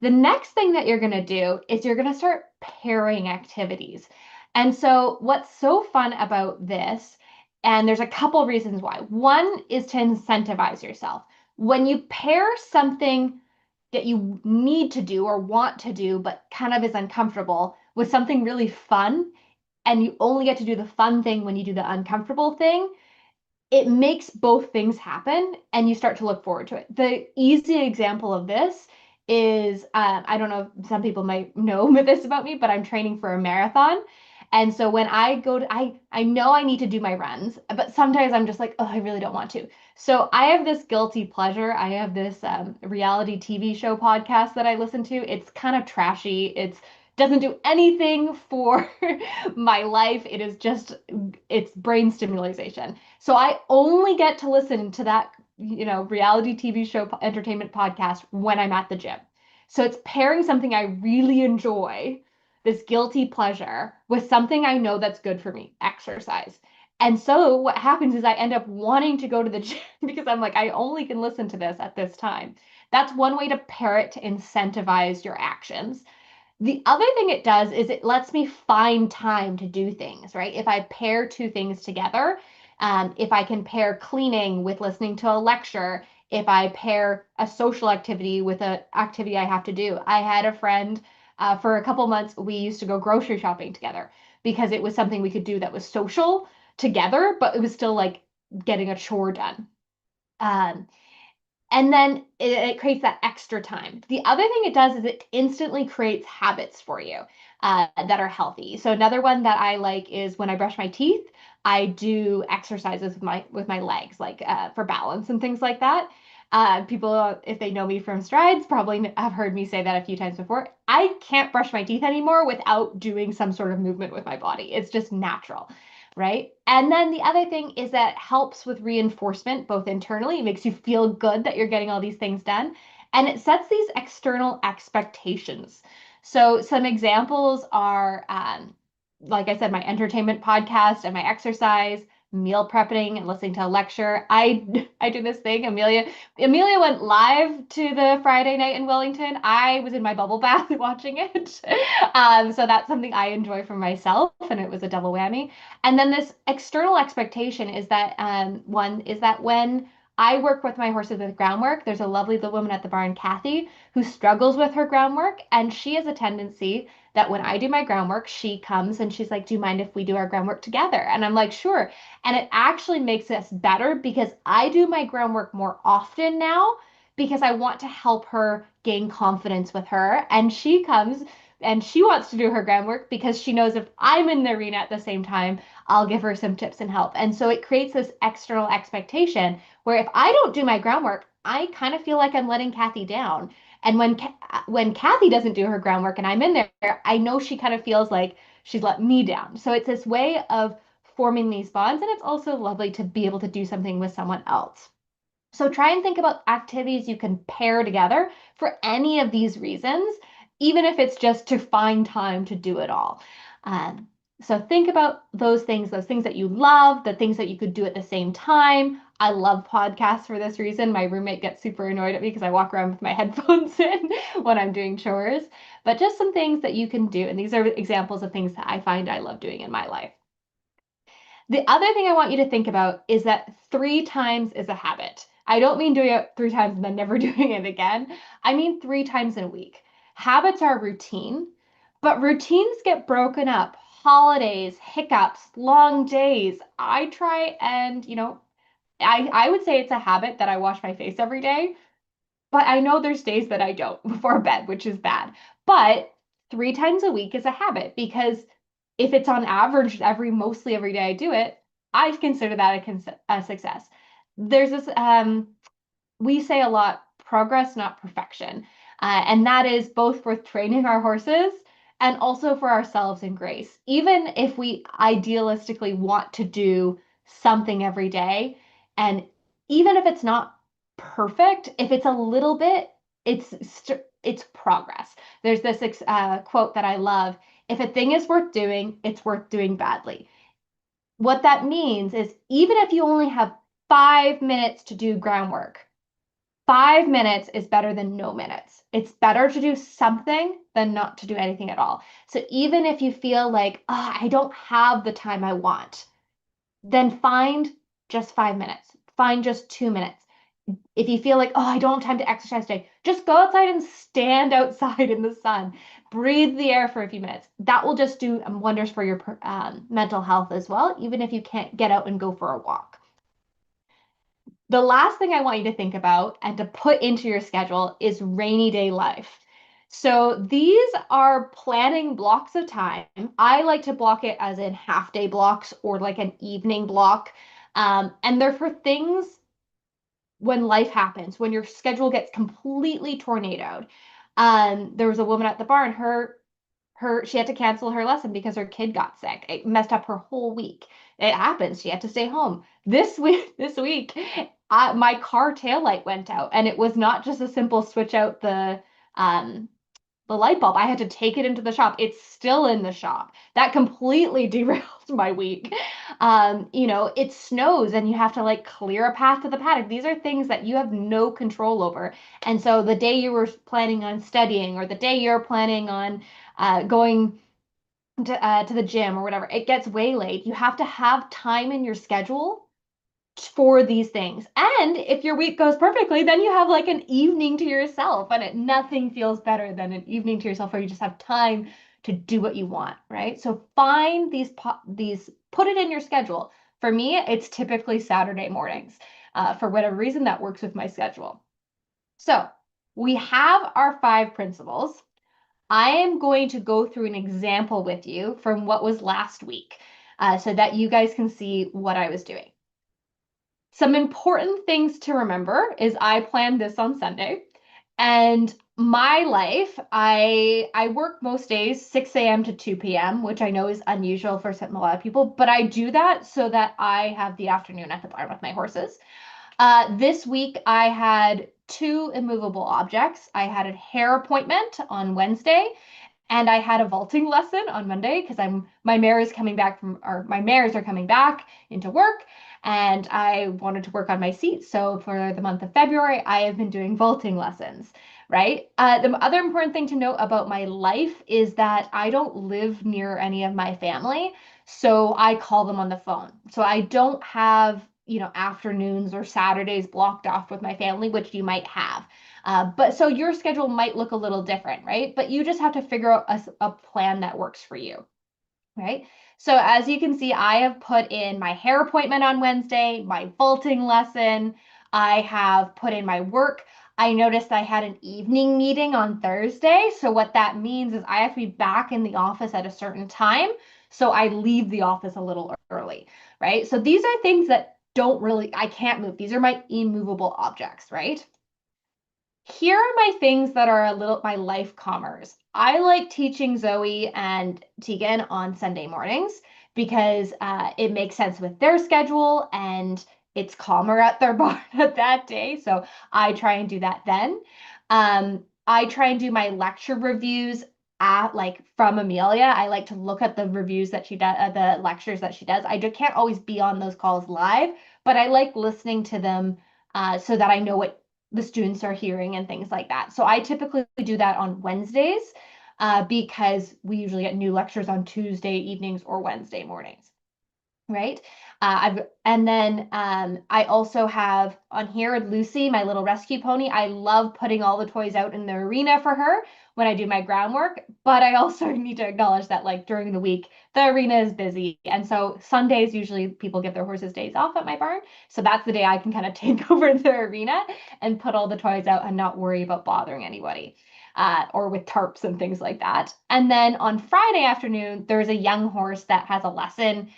The next thing that you're going to do is you're going to start pairing activities. And so, what's so fun about this, and there's a couple reasons why. One is to incentivize yourself. When you pair something that you need to do or want to do, but kind of is uncomfortable with something really fun, and you only get to do the fun thing when you do the uncomfortable thing, it makes both things happen and you start to look forward to it. The easy example of this is I don't know, some people might know this about me, but I'm training for a marathon. And so when I go to, I know I need to do my runs, but sometimes I'm just like, oh, I really don't want to. So I have this guilty pleasure. I have this reality TV show podcast that I listen to. It's kind of trashy. It's doesn't do anything for my life. It's brain stimulation. So I only get to listen to that, reality TV show entertainment podcast when I'm at the gym. So it's pairing something I really enjoy, this guilty pleasure, with something I know that's good for me, exercise. And so what happens is I end up wanting to go to the gym because I'm like, I only can listen to this at this time. That's one way to pair it to incentivize your actions. The other thing it does is it lets me find time to do things, right? If I pair two things together, if I can pair cleaning with listening to a lecture, if I pair a social activity with an activity I have to do. I had a friend for a couple months, we used to go grocery shopping together because it was something we could do that was social together, but it was still like getting a chore done. Um, and then it creates that extra time. The other thing it does is it instantly creates habits for you that are healthy. So another one that I like is when I brush my teeth, I do exercises with my legs, like for balance and things like that. People, if they know me from strides, probably have heard me say that a few times before. I can't brush my teeth anymore without doing some sort of movement with my body. It's just natural, right? And then the other thing is that helps with reinforcement, both internally, it makes you feel good that you're getting all these things done, and it sets these external expectations. So some examples are, like I said, my entertainment podcast and my exercise, meal prepping and listening to a lecture. I do this thing. Amelia went live to the Friday night in Wellington. I was in my bubble bath watching it. So that's something I enjoy for myself, and it was a double whammy. And then this external expectation is that one is that when I work with my horses with groundwork, there's a lovely little woman at the barn, Kathy, who struggles with her groundwork, and she has a tendency that when I do my groundwork, she comes and she's like, "Do you mind if we do our groundwork together?" And I'm like, "Sure." And it actually makes us better because I do my groundwork more often now because I want to help her gain confidence with her. And she comes and she wants to do her groundwork because she knows if I'm in the arena at the same time, I'll give her some tips and help. And so it creates this external expectation where if I don't do my groundwork, I kind of feel like I'm letting Kathy down. And when Kathy doesn't do her groundwork and I'm in there, I know she kind of feels like she's let me down. So it's this way of forming these bonds, and it's also lovely to be able to do something with someone else. So try and think about activities you can pair together for any of these reasons, even if it's just to find time to do it all. Um, so think about those things that you love, the things that you could do at the same time. I love podcasts for this reason. My roommate gets super annoyed at me because I walk around with my headphones in when I'm doing chores, but just some things that you can do. And these are examples of things that I find I love doing in my life. The other thing I want you to think about is that 3 times is a habit. I don't mean doing it 3 times and then never doing it again. I mean 3 times in a week. Habits are routine, but routines get broken up. Holidays, hiccups, long days. I try and, I would say it's a habit that I wash my face every day, but I know there's days that I don't before bed, which is bad. But 3 times a week is a habit because if it's on average mostly every day I do it, I consider that a success. There's this we say a lot progress, not perfection. And that is both for training our horses and also for ourselves in grace. Even if we idealistically want to do something every day, and even if it's not perfect, if it's a little bit, it's progress. There's this quote that I love. If a thing is worth doing, it's worth doing badly. What that means is even if you only have 5 minutes to do groundwork, 5 minutes is better than no minutes. It's better to do something than not to do anything at all. So even if you feel like, oh, I don't have the time I want, then find just 5 minutes, find just 2 minutes. If you feel like, oh, I don't have time to exercise today, just go outside and stand outside in the sun. Breathe the air for a few minutes. That will just do wonders for your mental health as well, even if you can't get out and go for a walk. The last thing I want you to think about and to put into your schedule is rainy day life. So these are planning blocks of time. I like to block it as in half day blocks or like an evening block. And they're for things when life happens, when your schedule gets completely tornadoed. There was a woman at the barn, she had to cancel her lesson because her kid got sick. It messed up her whole week. It happens. She had to stay home. This week, my car taillight went out, and it was not just a simple switch out the light bulb. I had to take it into the shop. It's still in the shop. That completely derailed my week. It snows and you have to like clear a path to the paddock. These are things that you have no control over. And so the day you were planning on studying or the day you're planning on going to the gym or whatever, it gets way late. You have to have time in your schedule for these things. And if your week goes perfectly, then you have like an evening to yourself, and nothing feels better than an evening to yourself where you just have time to do what you want, right? So find these, put it in your schedule. For me, it's typically Saturday mornings. For whatever reason, that works with my schedule. So we have our 5 principles. I am going to go through an example with you from what was last week, so that you guys can see what I was doing. Some important things to remember is I planned this on Sunday, and my life, I work most days 6 a.m. to 2 p.m., which I know is unusual for a lot of people, but I do that so that I have the afternoon at the barn with my horses. This week I had 2 immovable objects. I had a hair appointment on Wednesday, and I had a vaulting lesson on Monday because my mares are coming back into work, and I wanted to work on my seat. So for the month of February, I have been doing vaulting lessons, right? The other important thing to note about my life is that I don't live near any of my family, so I call them on the phone. So I don't have, afternoons or Saturdays blocked off with my family, which you might have. But so your schedule might look a little different, right? But you just have to figure out a plan that works for you, right? So as you can see, I have put in my hair appointment on Wednesday, my vaulting lesson. I have put in my work. I noticed I had an evening meeting on Thursday. So what that means is I have to be back in the office at a certain time. So I leave the office a little early, right? So these are things that I can't move. These are my immovable objects, right? Here are my things that are my life calmers. I like teaching Zoe and Tegan on Sunday mornings because it makes sense with their schedule and it's calmer at their barn at that day. So I try and do that then. I try and do my lecture reviews from Amelia. I like to look at the reviews that she does, the lectures that she does. I can't always be on those calls live, but I like listening to them so that I know what the students are hearing and things like that. So I typically do that on Wednesdays because we usually get new lectures on Tuesday evenings or Wednesday mornings, right? And then I also have on here Lucy, my little rescue pony. I love putting all the toys out in the arena for her when I do my groundwork, but I also need to acknowledge that like during the week, the arena is busy. And so Sundays, usually people give their horses days off at my barn. So that's the day I can kind of take over the arena and put all the toys out and not worry about bothering anybody. Or with tarps and things like that. And then on Friday afternoon, there's a young horse that has a lesson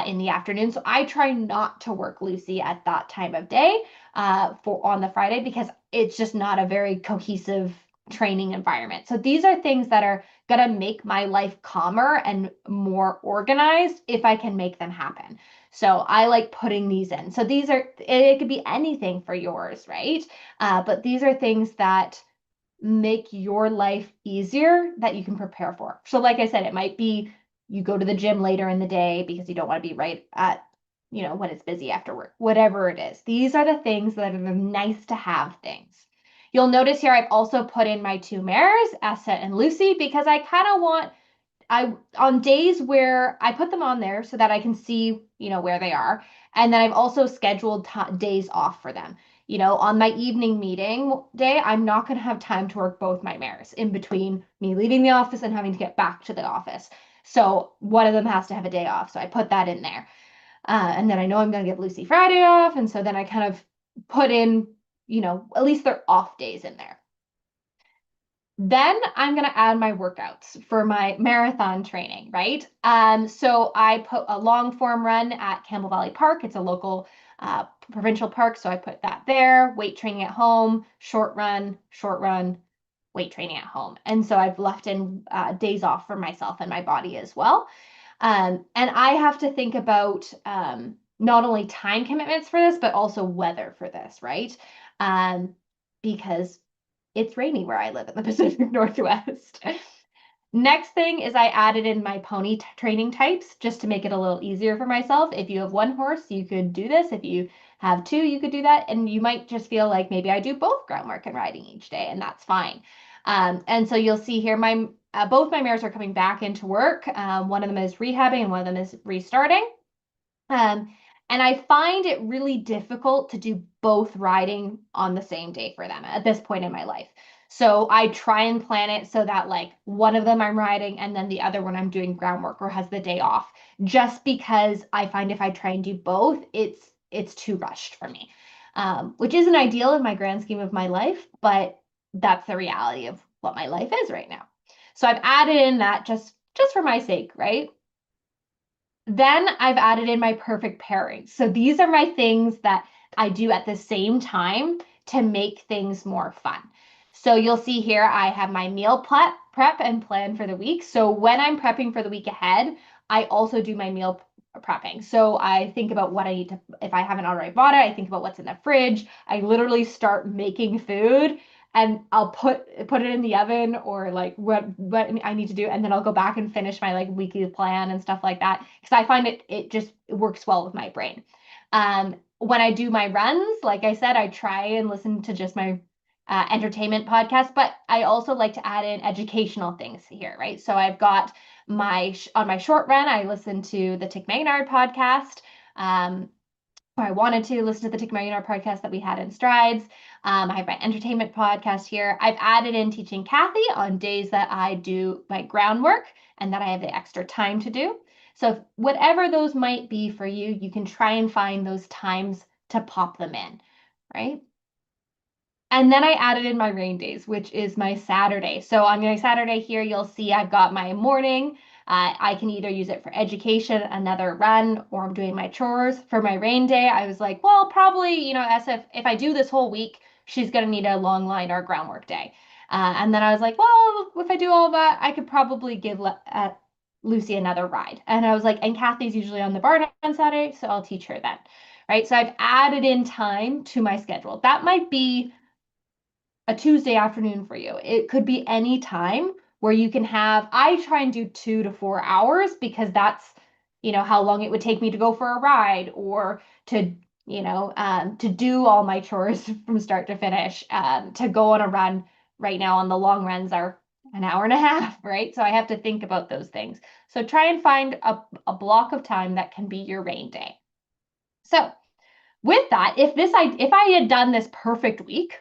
in the afternoon. So I try not to work Lucy at that time of day on the Friday because it's just not a very cohesive training environment. So these are things that are going to make my life calmer and more organized if I can make them happen. So I like putting these in. So it could be anything for yours, right? But these are things that make your life easier that you can prepare for. So like I said, it might be you go to the gym later in the day because you don't want to be right at, when it's busy after work, whatever it is. These are the things that are the nice to have things. You'll notice here I've also put in my 2 mares, Essa and Lucy, because I kind of want on days where I put them on there so that I can see, where they are. And then I've also scheduled days off for them. On my evening meeting day, I'm not going to have time to work both my mares in between me leaving the office and having to get back to the office. So one of them has to have a day off. So I put that in there. And then I know I'm going to give Lucy Friday off. And so then I kind of put in, at least their off days in there. Then I'm going to add my workouts for my marathon training, right? So I put a long form run at Campbell Valley Park. It's a local provincial park. So I put that there, weight training at home, short run, weight training at home. And so I've left in days off for myself and my body as well. And I have to think about not only time commitments for this, but also weather for this, right? Because it's rainy where I live in the Pacific Northwest. Next thing is I added in my pony training types just to make it a little easier for myself. If you have one horse, you could do this. If you have two, you could do that. And you might just feel like maybe I do both groundwork and riding each day, and that's fine. And so you'll see here, my both my mares are coming back into work. One of them is rehabbing and one of them is restarting. Um, and I find it really difficult to do both riding on the same day for them at this point in my life. So I try and plan it so that like one of them I'm riding and then the other one I'm doing groundwork or has the day off, just because I find if I try and do both, it's too rushed for me. Which isn't ideal in my grand scheme of my life, but that's the reality of what my life is right now. So I've added in that just for my sake, right? Then I've added in my perfect pairing. So these are my things that I do at the same time to make things more fun. So you'll see here, I have my meal prep and plan for the week. So when I'm prepping for the week ahead, I also do my meal prepping. So I think about what I need to, if I haven't already bought it, I think about what's in the fridge. I literally start making food and I'll put it in the oven or like what I need to do, and then I'll go back and finish my like weekly plan and stuff like that because I find it just it works well with my brain. When I do my runs, like I said, I try and listen to just my entertainment podcast, but I also like to add in educational things here, right? So I've got on my short run, I listen to the Tick Maynard podcast. Um, or I wanted to listen to the Tick Millionaire podcast that we had in Strides. I have my entertainment podcast here. I've added in teaching Kathy on days that I do my groundwork and that I have the extra time to do. So whatever those might be for you, you can try and find those times to pop them in, right? And then I added in my rain days, which is my Saturday. So on my Saturday here, you'll see I've got my morning. I can either use it for education, another run, or I'm doing my chores. For my rain day, I was like, well, probably, as if I do this whole week, she's going to need a long line or groundwork day. And then I was like, well, if I do all that, I could probably give Lucy another ride. And I was like, and Kathy's usually on the barn on Saturday, so I'll teach her then. Right. So I've added in time to my schedule. That might be a Tuesday afternoon for you. It could be any time where you can have, I try and do 2 to 4 hours because that's, how long it would take me to go for a ride or to, to do all my chores from start to finish, to go on a run right now on the long runs are an hour and a half, right? So I have to think about those things. So try and find a block of time that can be your rain day. So with that, if I had done this perfect week,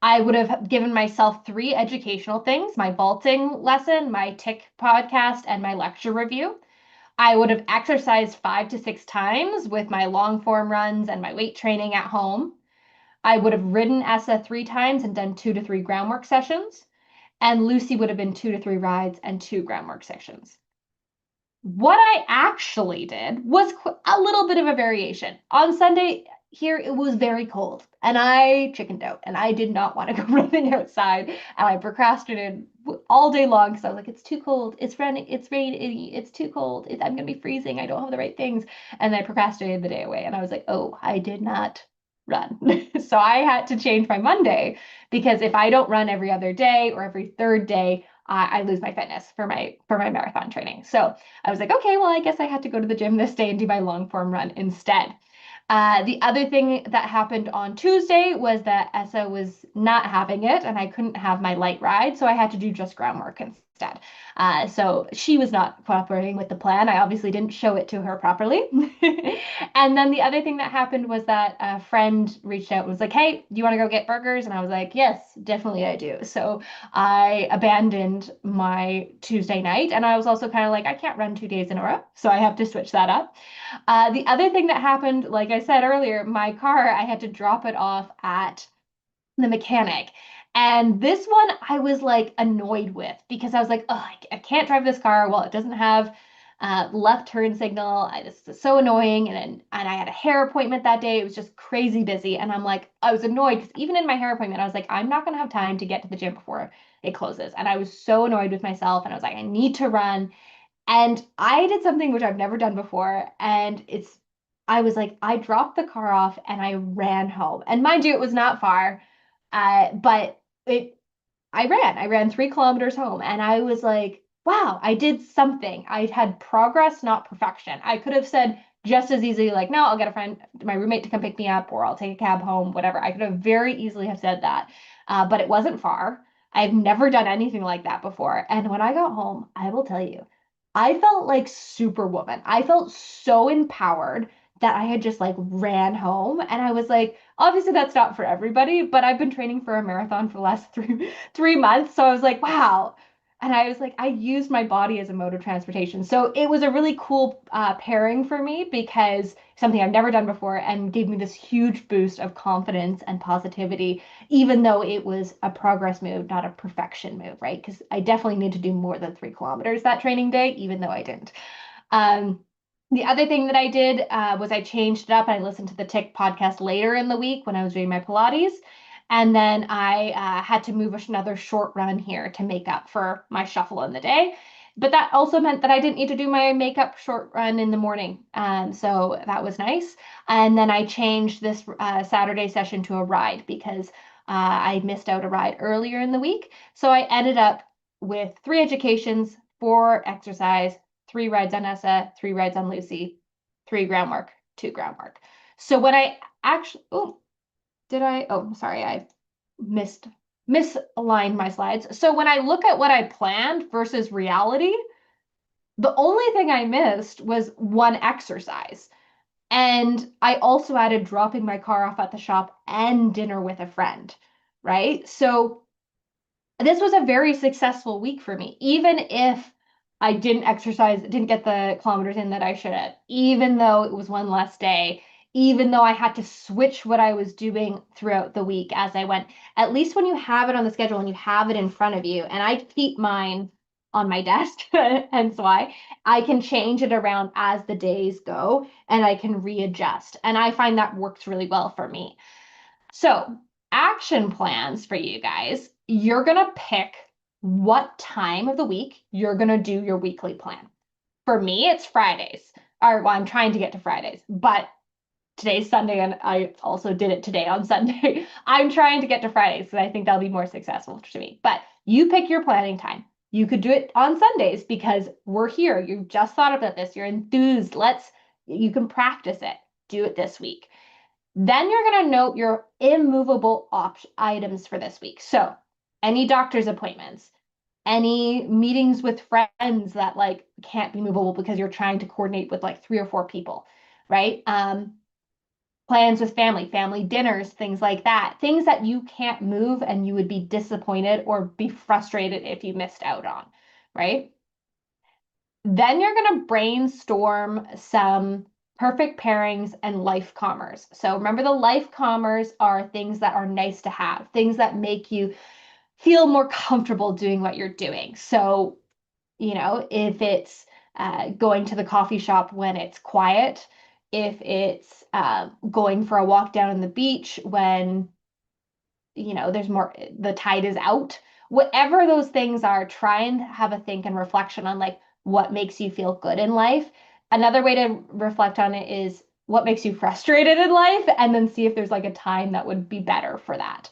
I would have given myself 3 educational things: my vaulting lesson, my tick podcast, and my lecture review. I would have exercised 5 to 6 times with my long form runs and my weight training at home. I would have ridden ESSA 3 times and done 2 to 3 groundwork sessions. And Lucy would have been 2 to 3 rides and 2 groundwork sessions. What I actually did was a little bit of a variation. On Sunday here, it was very cold and I chickened out and I did not want to go running outside. And I procrastinated all day long because I was like, it's too cold. It's raining. It's raining. It's too cold. I'm going to be freezing. I don't have the right things. And I procrastinated the day away. And I was like, oh, I did not run. So I had to change my Monday because if I don't run every other day or every third day, I lose my fitness for my marathon training. So I was like, okay, well, I guess I had to go to the gym this day and do my long form run instead. The other thing that happened on Tuesday was that Essa was not having it and I couldn't have my light ride, so I had to do just groundwork instead. So she was not cooperating with the plan. I obviously didn't show it to her properly. And then the other thing that happened was that a friend reached out and was like, hey, do you want to go get burgers? And I was like, yes, definitely I do. So I abandoned my Tuesday night and I was also kind of like, I can't run 2 days in a row, so I have to switch that up. The other thing that happened, like I said earlier, my car, I had to drop it off at the mechanic. And this one I was like annoyed with because I was like, oh, I can't drive this car. Well, it doesn't have left turn signal. This is so annoying. And I had a hair appointment that day. It was just crazy busy. And I'm like, I was annoyed because even in my hair appointment, I was like, I'm not going to have time to get to the gym before it closes. And I was so annoyed with myself. And I was like, I need to run. And I did something which I've never done before. And I was like, I dropped the car off and I ran home. And mind you, it was not far. But I ran 3 kilometers home and I was like, wow, I did something. I had progress, not perfection. I could have said just as easily, like, no, I'll get a friend, my roommate to come pick me up, or I'll take a cab home, whatever. I could have very easily have said that. But it wasn't far. I've never done anything like that before. And when I got home, I will tell you, I felt like superwoman. I felt so empowered that I had just like ran home. And I was like, obviously that's not for everybody, but I've been training for a marathon for the last three months. So I was like, wow. And I was like, I used my body as a mode of transportation. So it was a really cool pairing for me because something I've never done before and gave me this huge boost of confidence and positivity, even though it was a progress move, not a perfection move, right? Because I definitely need to do more than 3 kilometers that training day, even though I didn't. Um, the other thing that I did was I changed it up and I listened to the Tick podcast later in the week when I was doing my Pilates. And then I had to move another short run here to make up for my shuffle in the day. But that also meant that I didn't need to do my makeup short run in the morning. So that was nice. And then I changed this Saturday session to a ride because I missed out a ride earlier in the week. So I ended up with 3 educations, 4 exercise, 3 rides on Essa, 3 rides on Lucy, 3 groundwork, 2 groundwork. So when I actually, oh, did I? Oh, sorry, I misaligned my slides. So when I look at what I planned versus reality, the only thing I missed was 1 exercise. And I also added dropping my car off at the shop and dinner with a friend, right? So this was a very successful week for me, even if I didn't exercise, didn't get the kilometers in that I should have, even though it was one less day, even though I had to switch what I was doing throughout the week as I went. At least when you have it on the schedule and you have it in front of you, and I keep mine on my desk, hence why I can change it around as the days go and I can readjust. And I find that works really well for me. So, action plans for you guys. You're going to pick what time of the week you're going to do your weekly plan. For me, it's Fridays. Or, well, I'm trying to get to Fridays, but today's Sunday and I also did it today on Sunday. I'm trying to get to Fridays because I think that'll be more successful to me. But you pick your planning time. You could do it on Sundays because we're here. You've just thought about this. You're enthused. You can practice it. Do it this week. Then you're going to note your immovable items for this week. So, any doctor's appointments, any meetings with friends that like can't be movable because you're trying to coordinate with like 3 or 4 people, right? Plans with family dinners, things like that. Things that you can't move and you would be disappointed or be frustrated if you missed out on, right? Then you're going to brainstorm some perfect pairings and life calmers. So remember, the life calmers are things that are nice to have, things that make you feel more comfortable doing what you're doing. So, if it's going to the coffee shop when it's quiet, if it's going for a walk down on the beach when there's more, the tide is out, whatever those things are, try and have a think and reflection on like what makes you feel good in life. Another way to reflect on it is what makes you frustrated in life, and then see if there's like a time that would be better for that.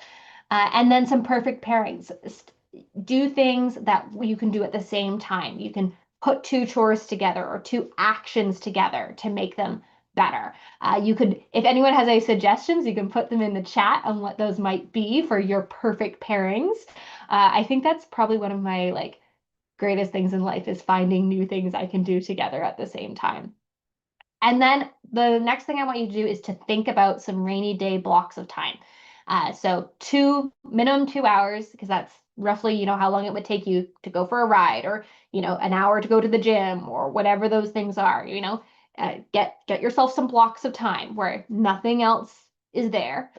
And then some perfect pairings. Do things that you can do at the same time. You can put 2 chores together or 2 actions together to make them better. You could, if anyone has any suggestions, you can put them in the chat on what those might be for your perfect pairings. I think that's probably one of my like greatest things in life is finding new things I can do together at the same time. And then the next thing I want you to do is to think about some rainy day blocks of time. So minimum 2 hours, because that's roughly, how long it would take you to go for a ride, or, an hour to go to the gym, or whatever those things are, get yourself some blocks of time where nothing else is there.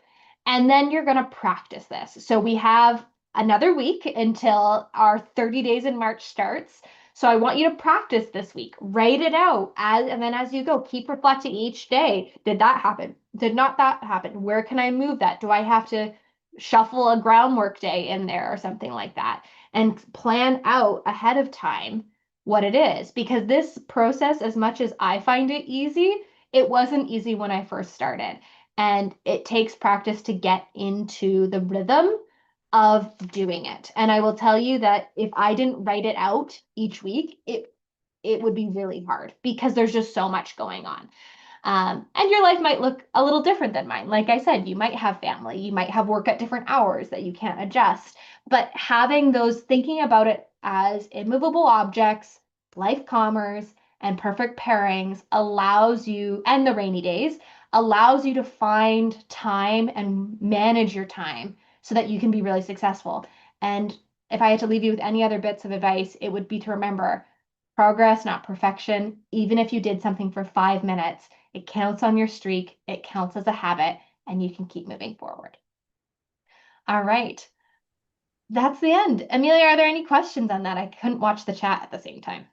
And then you're going to practice this. So we have another week until our 30 days in March starts. So I want you to practice this week. Write it out and then as you go, keep reflecting each day. Did that happen? Did not that happen? Where can I move that? Do I have to shuffle a groundwork day in there or something like that? And plan out ahead of time what it is. Because this process, as much as I find it easy, it wasn't easy when I first started. And it takes practice to get into the rhythm of doing it. And I will tell you that if I didn't write it out each week, it would be really hard because there's just so much going on. And your life might look a little different than mine. Like I said, you might have family, you might have work at different hours that you can't adjust. But having those, thinking about it as immovable objects, life commerce, and perfect pairings allows you, and the rainy days, allows you to find time and manage your time so that you can be really successful. And if I had to leave you with any other bits of advice, it would be to remember progress, not perfection. Even if you did something for 5 minutes, it counts on your streak, it counts as a habit, and you can keep moving forward. All right. That's the end. Amelia, are there any questions on that? I couldn't watch the chat at the same time.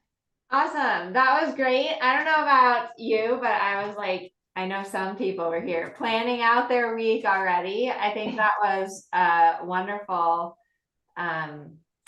Awesome. That was great. I don't know about you, but I was like, I know some people were here planning out their week already. I think that was a wonderful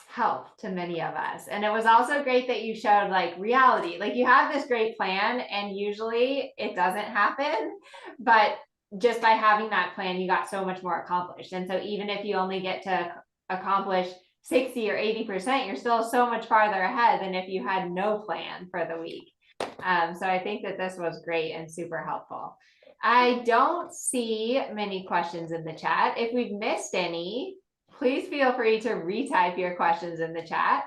help to many of us. And it was also great that you showed like reality. Like you have this great plan and usually it doesn't happen, but just by having that plan, you got so much more accomplished. And so even if you only get to accomplish 60 or 80%, you're still so much farther ahead than if you had no plan for the week. So I think that this was great and super helpful. I don't see many questions in the chat. If we've missed any, please feel free to retype your questions in the chat.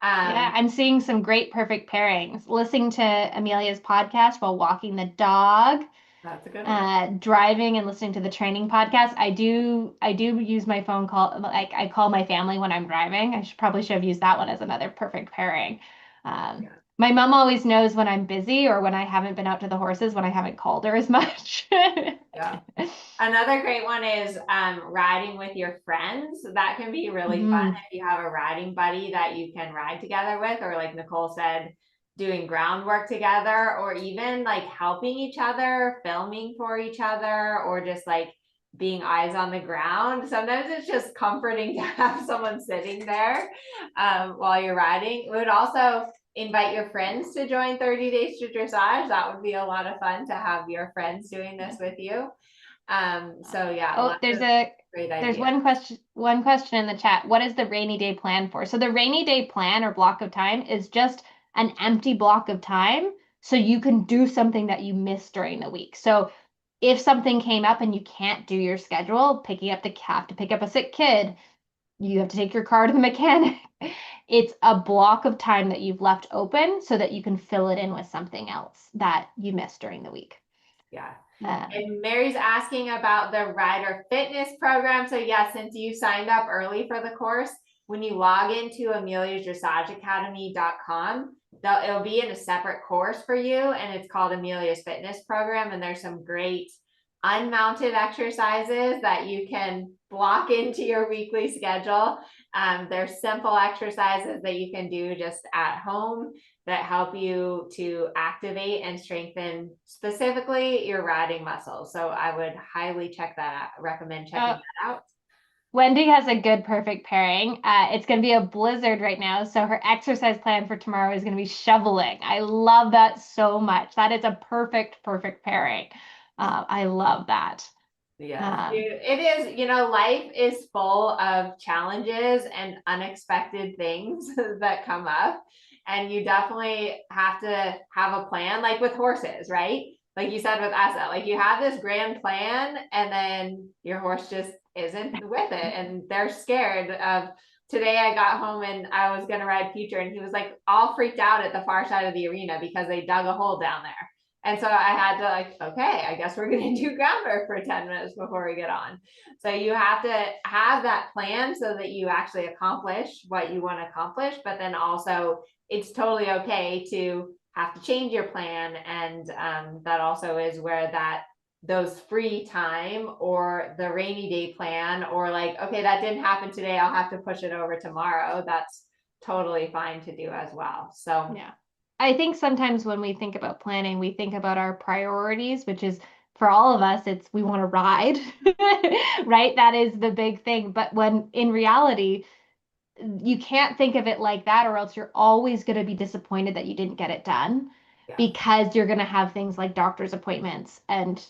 Yeah, I'm seeing some great perfect pairings. Listening to Amelia's podcast while walking the dog, That's a good one. driving and listening to the training podcast. I do use my phone call, like I call my family when I'm driving. Probably should have used that one as another perfect pairing. Yeah. My mom always knows when I'm busy or when I haven't been out to the horses when I haven't called her as much. Yeah. Another great one is riding with your friends. That can be really fun Mhm. if you have a riding buddy that you can ride together with, or like Nicole said, doing groundwork together, or even like helping each other, filming for each other, or just like being eyes on the ground. Sometimes it's just comforting to have someone sitting there while you're riding. It would also invite your friends to join 30 Days to Dressage. That would be a lot of fun to have your friends doing this with you. So yeah, Oh, lots of great there's ideas. one question in the chat. What is the rainy day plan for? So the rainy day plan or block of time is just an empty block of time so you can do something that you missed during the week. So if something came up and you can't do your schedule, have to pick up a sick kid, you have to take your car to the mechanic. It's a block of time that you've left open so that you can fill it in with something else that you missed during the week. Yeah. Um, And Mary's asking about the rider fitness program. So yeah, since you signed up early for the course, when you log into ameliasdressageacademy.com, it'll be in a separate course for you, and it's called Amelia's Fitness Program. And there's some great unmounted exercises that you can block into your weekly schedule. There's simple exercises that you can do just at home that help you to activate and strengthen specifically your riding muscles. So I would highly recommend checking uh, that out. Wendy has a good perfect pairing. It's going to be a blizzard right now, so her exercise plan for tomorrow is going to be shoveling. I love that so much. That is a perfect pairing. I love that. Yes, Um, it is, life is full of challenges and unexpected things that come up. And you definitely have to have a plan, like with horses, right? Like you said with Asa, like you have this grand plan and then your horse just isn't with it. And they're scared of today. I got home and I was going to ride Future and he was like all freaked out at the far side of the arena because they dug a hole down there. And so I had to okay, I guess we're going to do groundwork for 10 minutes before we get on. So you have to have that plan so that you actually accomplish what you want to accomplish, but then also it's totally okay to have to change your plan. And that also is where those free time or the rainy day plan, or like, okay, that didn't happen today, I'll have to push it over tomorrow. That's totally fine to do as well. So yeah. I think sometimes when we think about planning, we think about our priorities, which is for all of us, it's we want to ride, right? That is the big thing. But when in reality, you can't think of it like that, or else you're always going to be disappointed that you didn't get it done yeah. because you're going to have things like doctor's appointments and,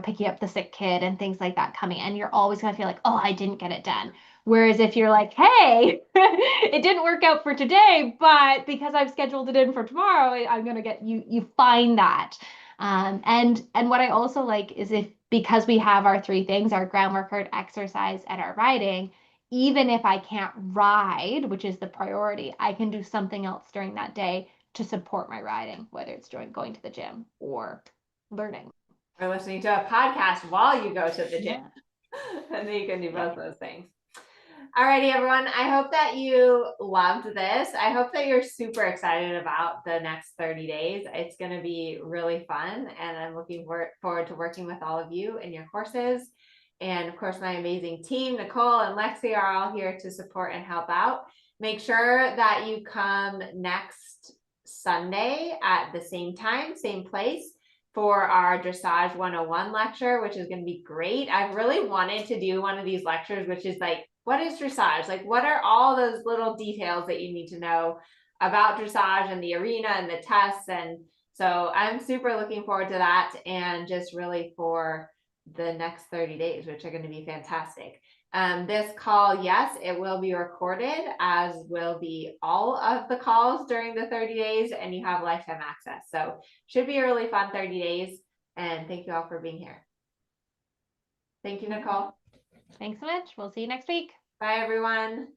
picking up the sick kid and things like that coming. And you're always going to feel like, oh, I didn't get it done. Whereas if you're like, hey, it didn't work out for today, but because I've scheduled it in for tomorrow, I'm going to get you find that. And what I also like is because we have our three things, our groundwork, our exercise, and our riding, even if I can't ride, which is the priority, I can do something else during that day to support my riding, whether it's going to the gym or learning. Or listening to a podcast while you go to the gym. Yeah. And then you can do both those things. Alrighty, everyone. I hope that you loved this. I hope that you're super excited about the next 30 days. It's going to be really fun, and I'm looking forward to working with all of you in your courses. And of course, my amazing team, Nicole and Lexi, are all here to support and help out. Make sure that you come next Sunday at the same time, same place, for our Dressage 101 lecture, which is going to be great. I've really wanted to do one of these lectures, which is like, what is dressage? Like, what are all those little details that you need to know about dressage and the arena and the tests? And so I'm super looking forward to that, and just really for the next 30 days, which are going to be fantastic. This call, yes, it will be recorded, as will be all of the calls during the 30 days, and you have lifetime access. So should be a really fun 30 days. And thank you all for being here. Thank you, Nicole. Thanks so much. We'll see you next week. Bye, everyone.